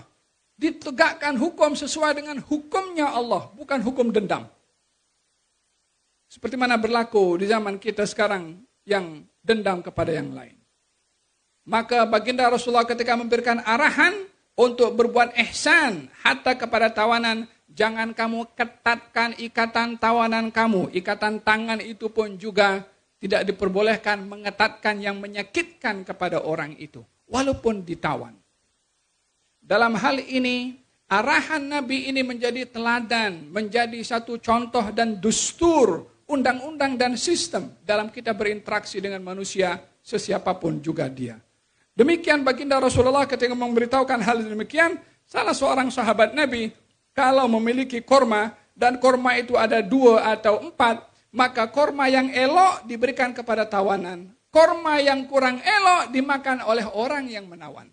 Ditegakkan hukum sesuai dengan hukumnya Allah, bukan hukum dendam. Seperti mana berlaku di zaman kita sekarang yang dendam kepada yang lain. Maka baginda Rasulullah ketika memberikan arahan untuk berbuat ihsan hatta kepada tawanan, jangan kamu ketatkan ikatan tawanan kamu. Ikatan tangan itu pun juga tidak diperbolehkan mengetatkan yang menyakitkan kepada orang itu, walaupun ditawan. Dalam hal ini, arahan Nabi ini menjadi teladan, menjadi satu contoh dan dustur, undang-undang dan sistem dalam kita berinteraksi dengan manusia, sesiapapun juga dia. Demikian baginda Rasulullah ketika memberitahukan hal demikian, salah seorang sahabat Nabi, kalau memiliki korma, dan korma itu ada 2 atau 4, maka korma yang elok diberikan kepada tawanan. Korma yang kurang elok dimakan oleh orang yang menawan.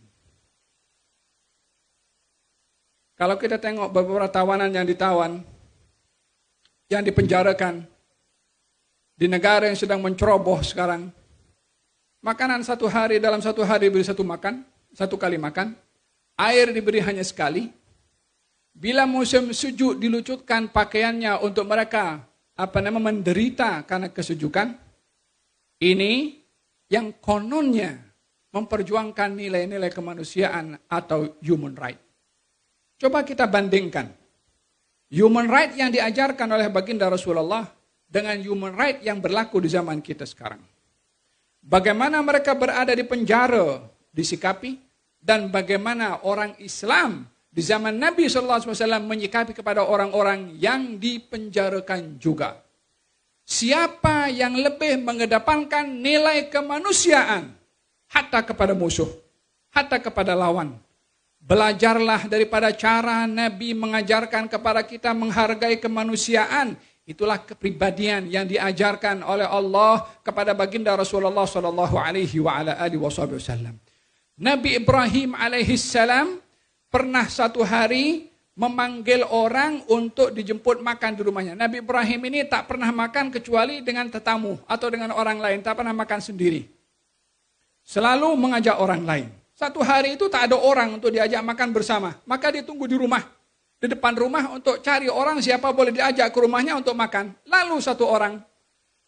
Kalau kita tengok beberapa tawanan yang ditawan, yang dipenjarakan, di negara yang sedang menceroboh sekarang, makanan dalam satu hari diberi satu kali makan, air diberi hanya sekali. Bila musim sejuk dilucutkan pakaiannya untuk mereka menderita karena kesejukan. Ini yang kononnya memperjuangkan nilai-nilai kemanusiaan atau human right. Coba kita bandingkan human right yang diajarkan oleh baginda Rasulullah dengan human right yang berlaku di zaman kita sekarang. Bagaimana mereka berada di penjara disikapi, dan bagaimana orang Islam di zaman Nabi SAW menyikapi kepada orang-orang yang dipenjarakan juga. Siapa yang lebih mengedepankan nilai kemanusiaan hatta kepada musuh, hatta kepada lawan. Belajarlah daripada cara Nabi mengajarkan kepada kita menghargai kemanusiaan. Itulah kepribadian yang diajarkan oleh Allah kepada baginda Rasulullah SAW. Nabi Ibrahim alaihissalam pernah satu hari memanggil orang untuk dijemput makan di rumahnya. Nabi Ibrahim ini tak pernah makan kecuali dengan tetamu atau dengan orang lain, tak pernah makan sendiri. Selalu mengajak orang lain. Satu hari itu tak ada orang untuk diajak makan bersama, maka dia tunggu di rumah. Di depan rumah untuk cari orang siapa boleh diajak ke rumahnya untuk makan. Lalu satu orang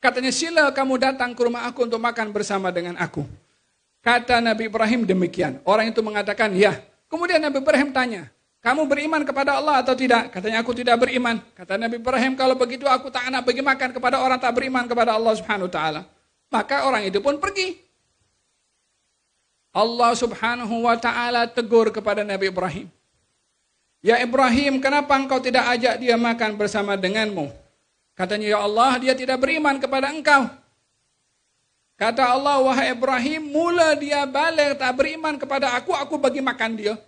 katanya, sila kamu datang ke rumah aku untuk makan bersama dengan aku. Kata Nabi Ibrahim demikian. Orang itu mengatakan ya. Kemudian Nabi Ibrahim tanya, kamu beriman kepada Allah atau tidak? Katanya aku tidak beriman. Kata Nabi Ibrahim, kalau begitu aku tak nak bagi makan kepada orang tak beriman kepada Allah Subhanahu Wa Taala. Maka orang itu pun pergi. Allah Subhanahu Wa Taala tegur kepada Nabi Ibrahim. Ya Ibrahim, kenapa engkau tidak ajak dia makan bersama denganmu? Katanya, ya Allah, dia tidak beriman kepada engkau. Kata Allah, wahai Ibrahim, mula dia balik tak beriman kepada aku bagi makan dia.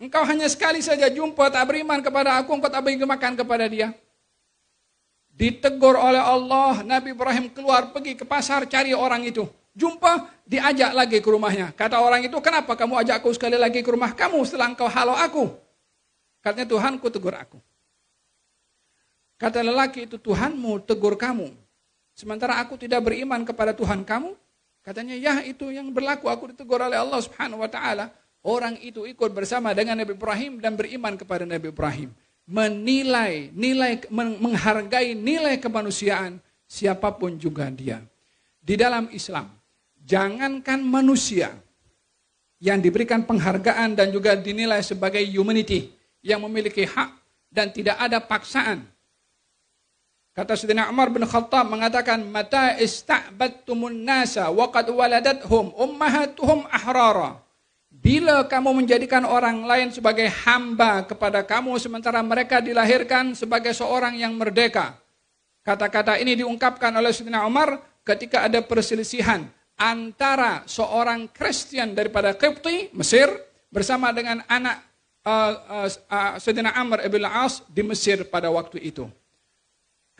Engkau hanya sekali saja jumpa tak beriman kepada aku, engkau tak bagi makan kepada dia. Ditegur oleh Allah, Nabi Ibrahim keluar pergi ke pasar cari orang itu. Jumpa, diajak lagi ke rumahnya. Kata orang itu, kenapa kamu ajakku sekali lagi ke rumah kamu setelah engkau halau aku? Katanya, Tuhanku tegur aku. Kata lelaki itu, Tuhanmu tegur kamu. Sementara aku tidak beriman kepada Tuhan kamu. Katanya, ya itu yang berlaku, aku ditegur oleh Allah Subhanahu Wa Taala. Orang itu ikut bersama dengan Nabi Ibrahim dan beriman kepada Nabi Ibrahim. Menghargai nilai kemanusiaan siapapun juga dia. Di dalam Islam, jangankan manusia yang diberikan penghargaan dan juga dinilai sebagai humanity yang memiliki hak dan tidak ada paksaan. Kata Sayyidina Umar bin Khattab mengatakan, mata ista'badtumun nasa wa qad waladathum ummahatuhum ahrara. Bila kamu menjadikan orang lain sebagai hamba kepada kamu sementara mereka dilahirkan sebagai seorang yang merdeka. Kata-kata ini diungkapkan oleh Sayyidina Umar ketika ada perselisihan antara seorang Kristen daripada Qibti, Mesir, bersama dengan anak Sayyidina Amr ibn al-As di Mesir pada waktu itu.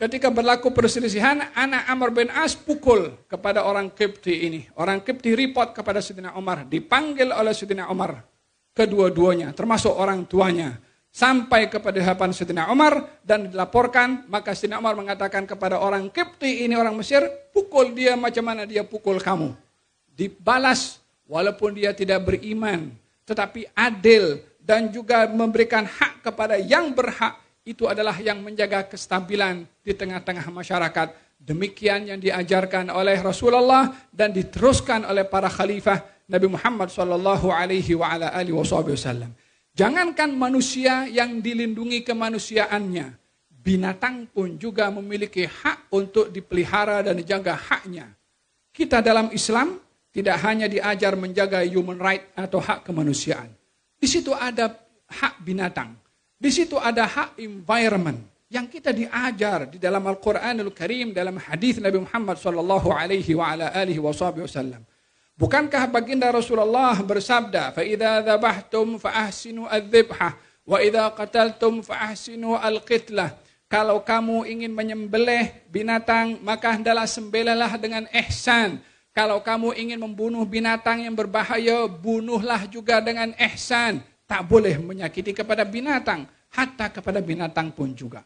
Ketika berlaku perselisihan, anak Amr bin As pukul kepada orang Qibti ini. Orang Qibti report kepada Sayyidina Umar. Dipanggil oleh Sayyidina Umar. Kedua-duanya, termasuk orang tuanya. Sampai kepada hadapan Sayyidina Umar dan dilaporkan. Maka Sayyidina Umar mengatakan kepada orang Qibti ini, orang Mesir, pukul dia macam mana dia pukul kamu. Dibalas walaupun dia tidak beriman. Tetapi adil dan juga memberikan hak kepada yang berhak. Itu adalah yang menjaga kestabilan di tengah-tengah masyarakat. Demikian yang diajarkan oleh Rasulullah dan diteruskan oleh para khalifah Nabi Muhammad SAW. Jangankan manusia yang dilindungi kemanusiaannya, binatang pun juga memiliki hak untuk dipelihara dan dijaga haknya. Kita dalam Islam tidak hanya diajar menjaga human right atau hak kemanusiaan. Di situ ada hak binatang. Di situ ada hak environment yang kita diajar di dalam Al-Quranul Karim, dalam hadis Nabi Muhammad SAW. Bukankah baginda Rasulullah bersabda, "Fa idza dzabhtum fa ahsinu adz-dzibhah wa idza qataltum fa ahsinu al-qitlah." Kalau kamu ingin menyembelih binatang, maka hendaklah sembelihlah dengan ihsan. Kalau kamu ingin membunuh binatang yang berbahaya, bunuhlah juga dengan ihsan. Tak boleh menyakiti kepada binatang, hatta kepada binatang pun juga.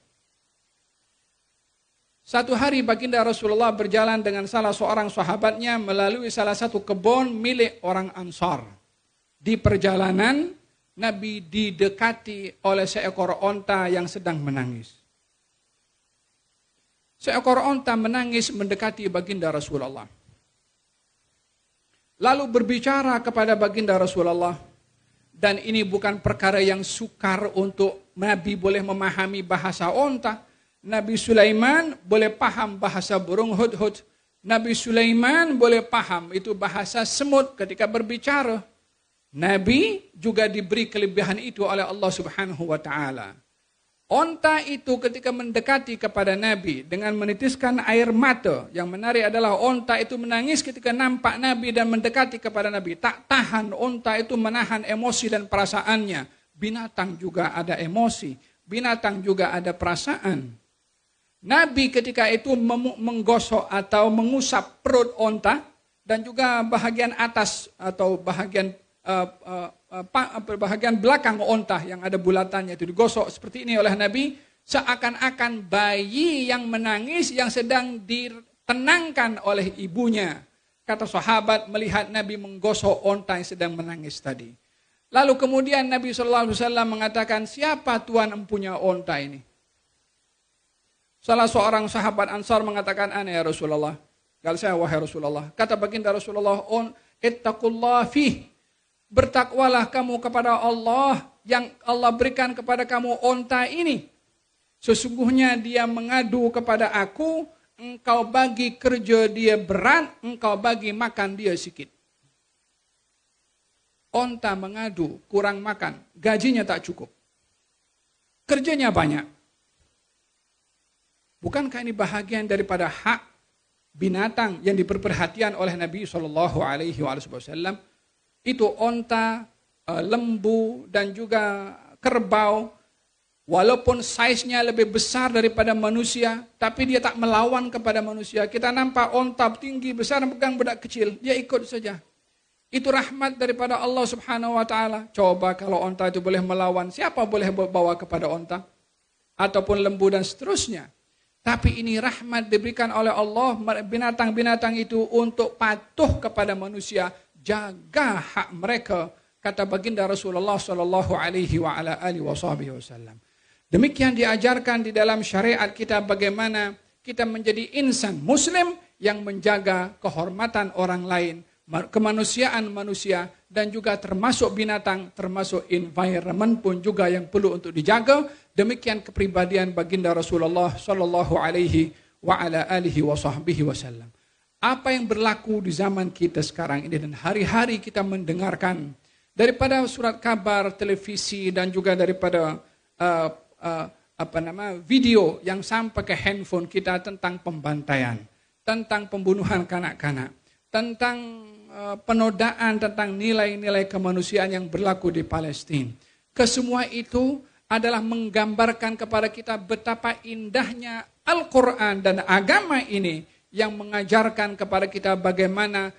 Satu hari baginda Rasulullah berjalan dengan salah seorang sahabatnya melalui salah satu kebun milik orang Ansar. Di perjalanan, Nabi didekati oleh seekor onta yang sedang menangis. Seekor onta menangis mendekati baginda Rasulullah. Lalu berbicara kepada baginda Rasulullah. Dan ini bukan perkara yang sukar untuk Nabi boleh memahami bahasa onta. Nabi Sulaiman boleh paham bahasa burung hudhud. Nabi Sulaiman boleh paham itu bahasa semut ketika berbicara. Nabi juga diberi kelebihan itu oleh Allah Subhanahu wa taala. Onta itu ketika mendekati kepada Nabi dengan menitiskan air mata. Yang menarik adalah onta itu menangis ketika nampak Nabi dan mendekati kepada Nabi. Tak tahan onta itu menahan emosi dan perasaannya. Binatang juga ada emosi. Binatang juga ada perasaan. Nabi ketika itu menggosok atau mengusap perut onta. Dan juga bahagian atas atau bahagian belakang onta yang ada bulatannya itu digosok seperti ini oleh Nabi, seakan-akan bayi yang menangis yang sedang ditenangkan oleh ibunya. Kata sahabat melihat Nabi menggosok onta yang sedang menangis tadi. Lalu kemudian Nabi SAW mengatakan, siapa tuan empunya onta ini? Salah seorang sahabat Ansar mengatakan, ana ya Rasulullah. Kalau saya, wahai Rasulullah. Kata baginda Rasulullah, ittaqullah fih. Bertakwalah kamu kepada Allah yang Allah berikan kepada kamu onta ini. Sesungguhnya dia mengadu kepada aku, engkau bagi kerja dia berat, engkau bagi makan dia sikit. Onta mengadu, kurang makan, gajinya tak cukup. Kerjanya banyak. Bukankah ini bahagian daripada hak binatang yang diperhatikan oleh Nabi SAW? Itu onta, lembu, dan juga kerbau. Walaupun saiznya lebih besar daripada manusia, tapi dia tak melawan kepada manusia. Kita nampak onta tinggi, besar, pegang budak kecil. Dia ikut saja. Itu rahmat daripada Allah Subhanahu wa taala. Coba kalau onta itu boleh melawan, siapa boleh bawa kepada onta? Ataupun lembu dan seterusnya. Tapi ini rahmat diberikan oleh Allah, binatang-binatang itu untuk patuh kepada manusia. Jaga hak mereka, kata baginda Rasulullah SAW. Demikian diajarkan di dalam syariat kita bagaimana kita menjadi insan muslim yang menjaga kehormatan orang lain, kemanusiaan manusia, dan juga termasuk binatang, termasuk environment pun juga yang perlu untuk dijaga. Demikian kepribadian baginda Rasulullah SAW. Apa yang berlaku di zaman kita sekarang ini dan hari-hari kita mendengarkan daripada surat kabar, televisi, dan juga daripada video yang sampai ke handphone kita tentang pembantaian, tentang pembunuhan kanak-kanak, tentang penodaan, tentang nilai-nilai kemanusiaan yang berlaku di Palestina. Kesemua itu adalah menggambarkan kepada kita betapa indahnya Al-Quran dan agama ini yang mengajarkan kepada kita bagaimana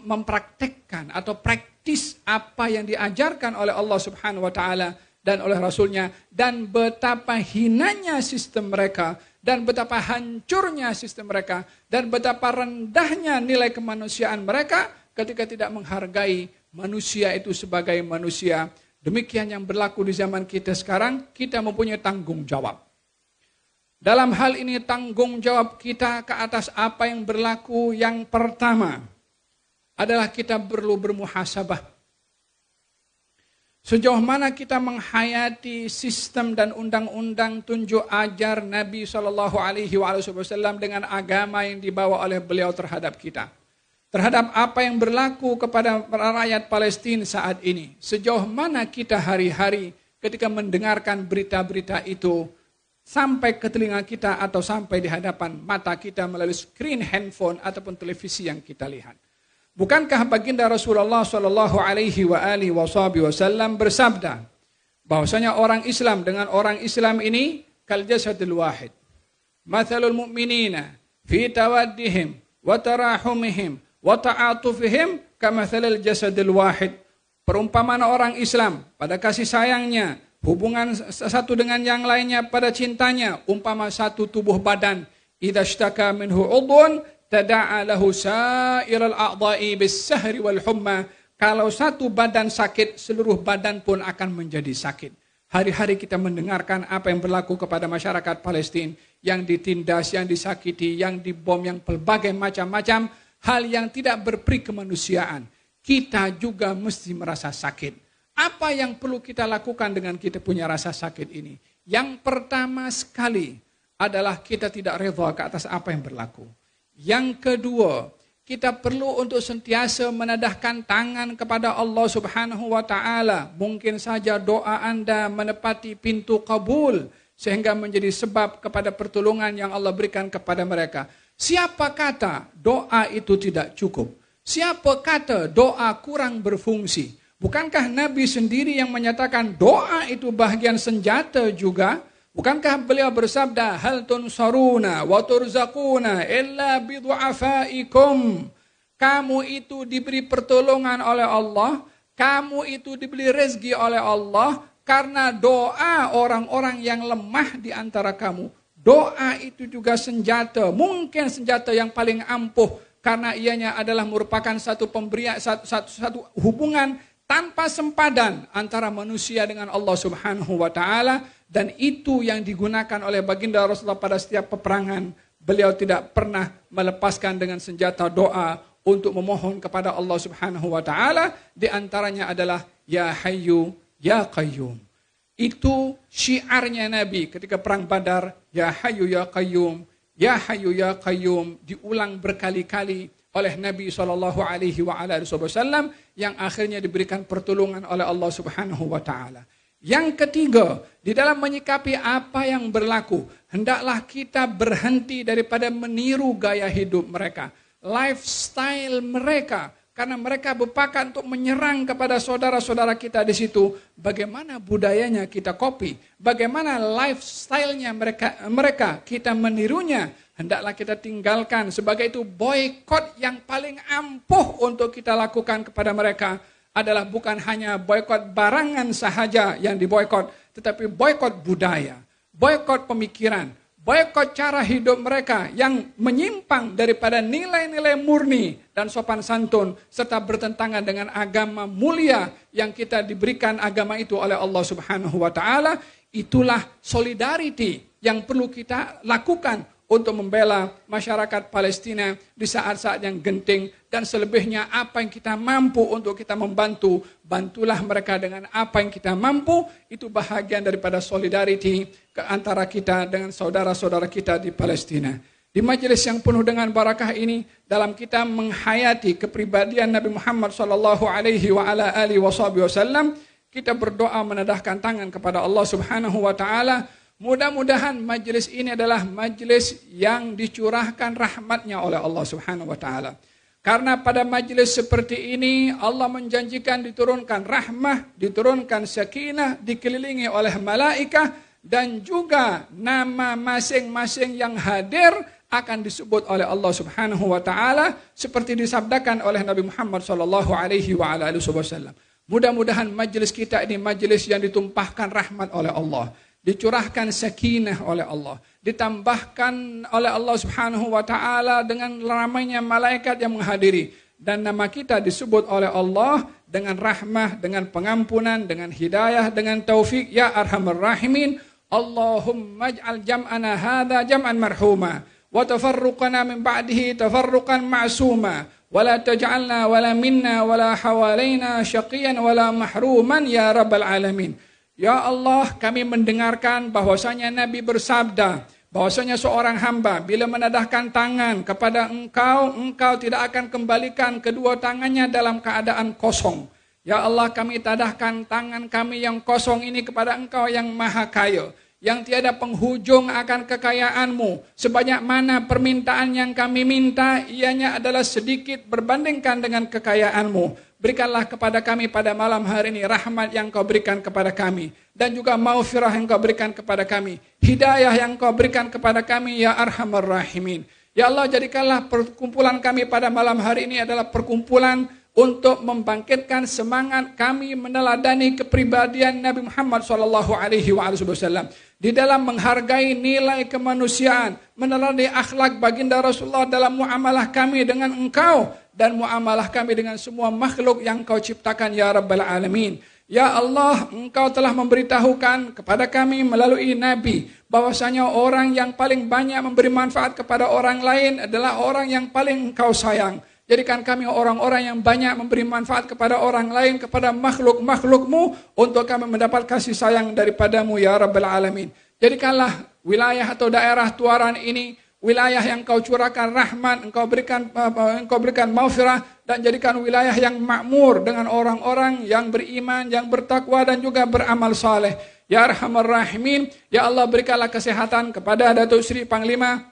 mempraktekkan atau praktis apa yang diajarkan oleh Allah Subhanahu wa taala dan oleh Rasulnya, dan betapa hinanya sistem mereka, dan betapa hancurnya sistem mereka, dan betapa rendahnya nilai kemanusiaan mereka ketika tidak menghargai manusia itu sebagai manusia. Demikian yang berlaku di zaman kita sekarang. Kita mempunyai tanggung jawab. Dalam hal ini tanggung jawab kita ke atas apa yang berlaku, yang pertama adalah kita perlu bermuhasabah. Sejauh mana kita menghayati sistem dan undang-undang tunjuk ajar Nabi SAW dengan agama yang dibawa oleh beliau terhadap kita. Terhadap apa yang berlaku kepada rakyat Palestina saat ini. Sejauh mana kita hari-hari ketika mendengarkan berita-berita itu sampai ke telinga kita atau sampai di hadapan mata kita melalui screen handphone ataupun televisi yang kita lihat. Bukankah baginda Rasulullah sallallahu alaihi wasallam bersabda bahwasanya orang Islam dengan orang Islam ini kal jasadil wahid. Mathalul mu'minina fi tawaddihim wa tarahumihim wa ta'atufihim kamathalil jasadil wahid. Perumpamaan orang Islam pada kasih sayangnya, hubungan satu dengan yang lainnya pada cintanya, umpama satu tubuh badan. Idza ishtaka minhu 'udhun tada'a lahu sa'iral a'dha'i bis-sahri wal humma. Kalau satu badan sakit, seluruh badan pun akan menjadi sakit. Hari-hari kita mendengarkan apa yang berlaku kepada masyarakat Palestina, yang ditindas, yang disakiti, yang dibom, yang berbagai macam-macam hal yang tidak berperi kemanusiaan. Kita juga mesti merasa sakit. Apa yang perlu kita lakukan dengan kita punya rasa sakit ini? Yang pertama sekali adalah kita tidak redha ke atas apa yang berlaku. Yang kedua, kita perlu untuk sentiasa menadahkan tangan kepada Allah Subhanahu wa taala. Mungkin saja doa Anda menepati pintu kabul sehingga menjadi sebab kepada pertolongan yang Allah berikan kepada mereka. Siapa kata doa itu tidak cukup? Siapa kata doa kurang berfungsi? Bukankah Nabi sendiri yang menyatakan doa itu bahagian senjata juga? Bukankah beliau bersabda, hal tunsaruna wa turzaquna illa bidu'afaikum. Kamu itu diberi pertolongan oleh Allah, kamu itu diberi rezeki oleh Allah karena doa orang-orang yang lemah di antara kamu. Doa itu juga senjata, mungkin senjata yang paling ampuh karena ianya adalah merupakan satu pemberian, satu hubungan tanpa sempadan antara manusia dengan Allah Subhanahu wa taala, dan itu yang digunakan oleh baginda Rasulullah pada setiap peperangan. Beliau tidak pernah melepaskan dengan senjata doa untuk memohon kepada Allah Subhanahu wa taala, di antaranya adalah ya Hayyu ya Qayyum. Itu syiarnya Nabi ketika perang Badar, ya Hayyu ya Qayyum, ya Hayyu ya Qayyum, diulang berkali-kali oleh Nabi SAW yang akhirnya diberikan pertolongan oleh Allah Subhanahu wa taala. Yang ketiga, di dalam menyikapi apa yang berlaku, hendaklah kita berhenti daripada meniru gaya hidup mereka, lifestyle mereka, karena mereka berpakat untuk menyerang kepada saudara-saudara kita di situ. Bagaimana budayanya kita copy, bagaimana lifestyle-nya mereka kita menirunya. Hendaklah kita tinggalkan. Sebagai itu boykot yang paling ampuh untuk kita lakukan kepada mereka adalah bukan hanya boykot barangan sahaja yang diboykot, tetapi boykot budaya, boykot pemikiran, boykot cara hidup mereka yang menyimpang daripada nilai-nilai murni dan sopan santun serta bertentangan dengan agama mulia yang kita diberikan agama itu oleh Allah Subhanahu wa taala. Itulah solidarity yang perlu kita lakukan untuk membela masyarakat Palestina di saat-saat yang genting, dan selebihnya apa yang kita mampu untuk kita membantu, bantulah mereka dengan apa yang kita mampu. Itu bahagian daripada solidarity antara kita dengan saudara-saudara kita di Palestina. Di majelis yang penuh dengan barakah ini, dalam kita menghayati kepribadian Nabi Muhammad SAW, kita berdoa menadahkan tangan kepada Allah Subhanahu wa taala. Mudah-mudahan majlis ini adalah majlis yang dicurahkan rahmatnya oleh Allah Subhanahu wa taala. Karena pada majlis seperti ini Allah menjanjikan diturunkan rahmah, diturunkan sakinah, dikelilingi oleh malaikah, dan juga nama masing-masing yang hadir akan disebut oleh Allah Subhanahu wa taala seperti disabdakan oleh Nabi Muhammad sallallahu alaihi wasallam. Mudah-mudahan majelis kita ini majelis yang ditumpahkan rahmat oleh Allah, dicurahkan sakinah oleh Allah, ditambahkan oleh Allah Subhanahu wa taala dengan ramainya malaikat yang menghadiri, dan nama kita disebut oleh Allah dengan rahmah, dengan pengampunan, dengan hidayah, dengan taufik ya arhamar rahimin. Allahumma ij'al jam'ana hadza jam'an marhuma wa tafarruqana min ba'dihi tafarruqan ma'suma wa la taj'alna wala minna wala hawalaina syaqiyan wala mahruman ya rabbal alamin. Ya Allah, kami mendengarkan bahwasanya Nabi bersabda bahwasanya seorang hamba bila menadahkan tangan kepada engkau, engkau tidak akan kembalikan kedua tangannya dalam keadaan kosong. Ya Allah, kami tadahkan tangan kami yang kosong ini kepada engkau yang maha kaya, yang tiada penghujung akan kekayaanmu. Sebanyak mana permintaan yang kami minta, ianya adalah sedikit berbandingkan dengan kekayaanmu. Berikanlah kepada kami pada malam hari ini rahmat yang kau berikan kepada kami, dan juga maghfirah yang kau berikan kepada kami, hidayah yang kau berikan kepada kami ya arhamar rahimin. Ya Allah, jadikanlah perkumpulan kami pada malam hari ini adalah perkumpulan untuk membangkitkan semangat kami meneladani kepribadian Nabi Muhammad SAW di dalam menghargai nilai kemanusiaan, meneladani akhlak baginda Rasulullah dalam muamalah kami dengan engkau dan muamalah kami dengan semua makhluk yang kau ciptakan ya Rabbal Alamin. Ya Allah, engkau telah memberitahukan kepada kami melalui Nabi bahwasanya orang yang paling banyak memberi manfaat kepada orang lain adalah orang yang paling engkau sayang. Jadikan kami orang-orang yang banyak memberi manfaat kepada orang lain, kepada makhluk-makhlukmu, untuk kami mendapat kasih sayang daripadamu ya Rabbal Alamin. Jadikanlah wilayah atau daerah Tuaran ini wilayah yang kau curahkan rahmat, engkau berikan maghfirah, dan jadikan wilayah yang makmur dengan orang-orang yang beriman, yang bertakwa dan juga beramal saleh. Ya Arhamar Rahimin, ya Allah, berikanlah kesehatan kepada Datuk Seri Panglima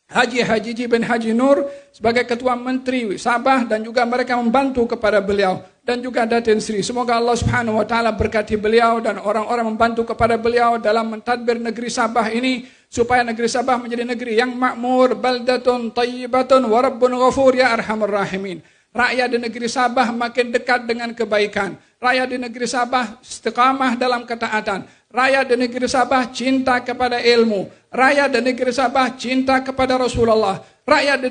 Haji Hajiji bin Haji Nur sebagai Ketua Menteri Sabah, dan juga mereka membantu kepada beliau, dan juga Datin Sri. Semoga Allah Subhanahu wa taala berkati beliau dan orang-orang membantu kepada beliau dalam mentadbir negeri Sabah ini, supaya negeri Sabah menjadi negeri yang makmur, baldatun tayyibatun wa rabbun ghafur ya arhamar rahimin. Rakyat di negeri Sabah makin dekat dengan kebaikan. Rakyat di negeri Sabah istiqamah dalam ketaatan. Rakyat di negeri Sabah cinta kepada ilmu. Rakyat di negeri Sabah cinta kepada Rasulullah. Rakyat di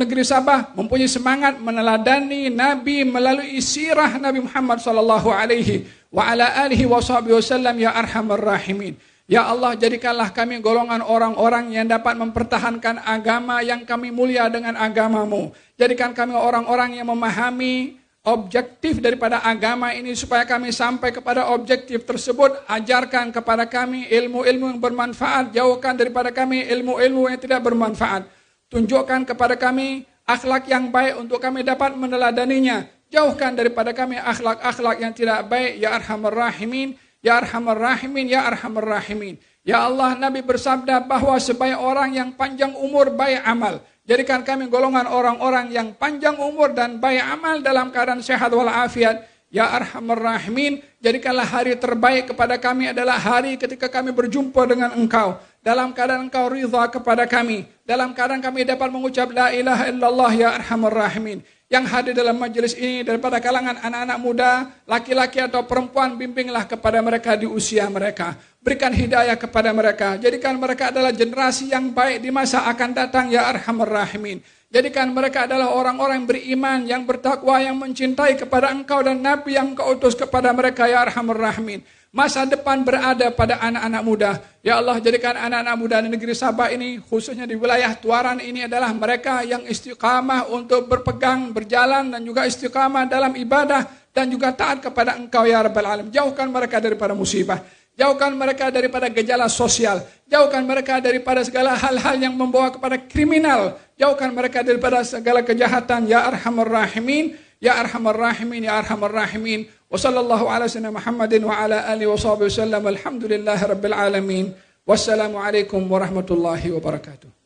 negeri Sabah mempunyai semangat meneladani Nabi melalui sirah Nabi Muhammad sallallahu alaihi wa ala alihi wasallam ya arhamar rahimin. Ya Allah, jadikanlah kami golongan orang-orang yang dapat mempertahankan agama yang kami mulia dengan agamamu. Jadikan kami orang-orang yang memahami objektif daripada agama ini, supaya kami sampai kepada objektif tersebut. Ajarkan kepada kami ilmu-ilmu yang bermanfaat, jauhkan daripada kami ilmu-ilmu yang tidak bermanfaat. Tunjukkan kepada kami akhlak yang baik untuk kami dapat meneladaninya. Jauhkan daripada kami akhlak-akhlak yang tidak baik ya arhamar rahimin. Ya Arhamar Rahimin, Ya Arhamar Rahimin. Ya Allah, Nabi bersabda bahwa supaya orang yang panjang umur baik amal. Jadikan kami golongan orang-orang yang panjang umur dan baik amal dalam keadaan sehat walafiat. Ya Arhamar Rahimin, jadikanlah hari terbaik kepada kami adalah hari ketika kami berjumpa dengan Engkau. Dalam keadaan Engkau ridha kepada kami. Dalam keadaan kami dapat mengucap La ilaha illallah ya Arhamar Rahimin. Yang hadir dalam majelis ini daripada kalangan anak-anak muda, laki-laki atau perempuan, bimbinglah kepada mereka di usia mereka. Berikan hidayah kepada mereka. Jadikan mereka adalah generasi yang baik di masa akan datang ya Arhamar Rahimin. Jadikan mereka adalah orang-orang beriman, yang bertakwa, yang mencintai kepada Engkau dan Nabi yang Engkau utus kepada mereka ya Arhamar Rahimin. Masa depan berada pada anak-anak muda. Ya Allah, jadikan anak-anak muda di negeri Sabah ini, khususnya di wilayah Tuaran ini, adalah mereka yang istiqamah untuk berpegang, berjalan, dan juga istiqamah dalam ibadah, dan juga taat kepada Engkau ya Rabbal Alamin. Jauhkan mereka daripada musibah. Jauhkan mereka daripada gejala sosial. Jauhkan mereka daripada segala hal-hal yang membawa kepada kriminal. Jauhkan mereka daripada segala kejahatan ya Arhamar Rahimin. Ya Arhamar Rahimin, Ya Arhamar Rahimin. Wa sallallahu ala sayyidina Muhammadin wa ala alihi wa sahbihi wasallam. Alhamdulillahi rabbil alamin. Wassalamualaikum warahmatullahi wabarakatuh.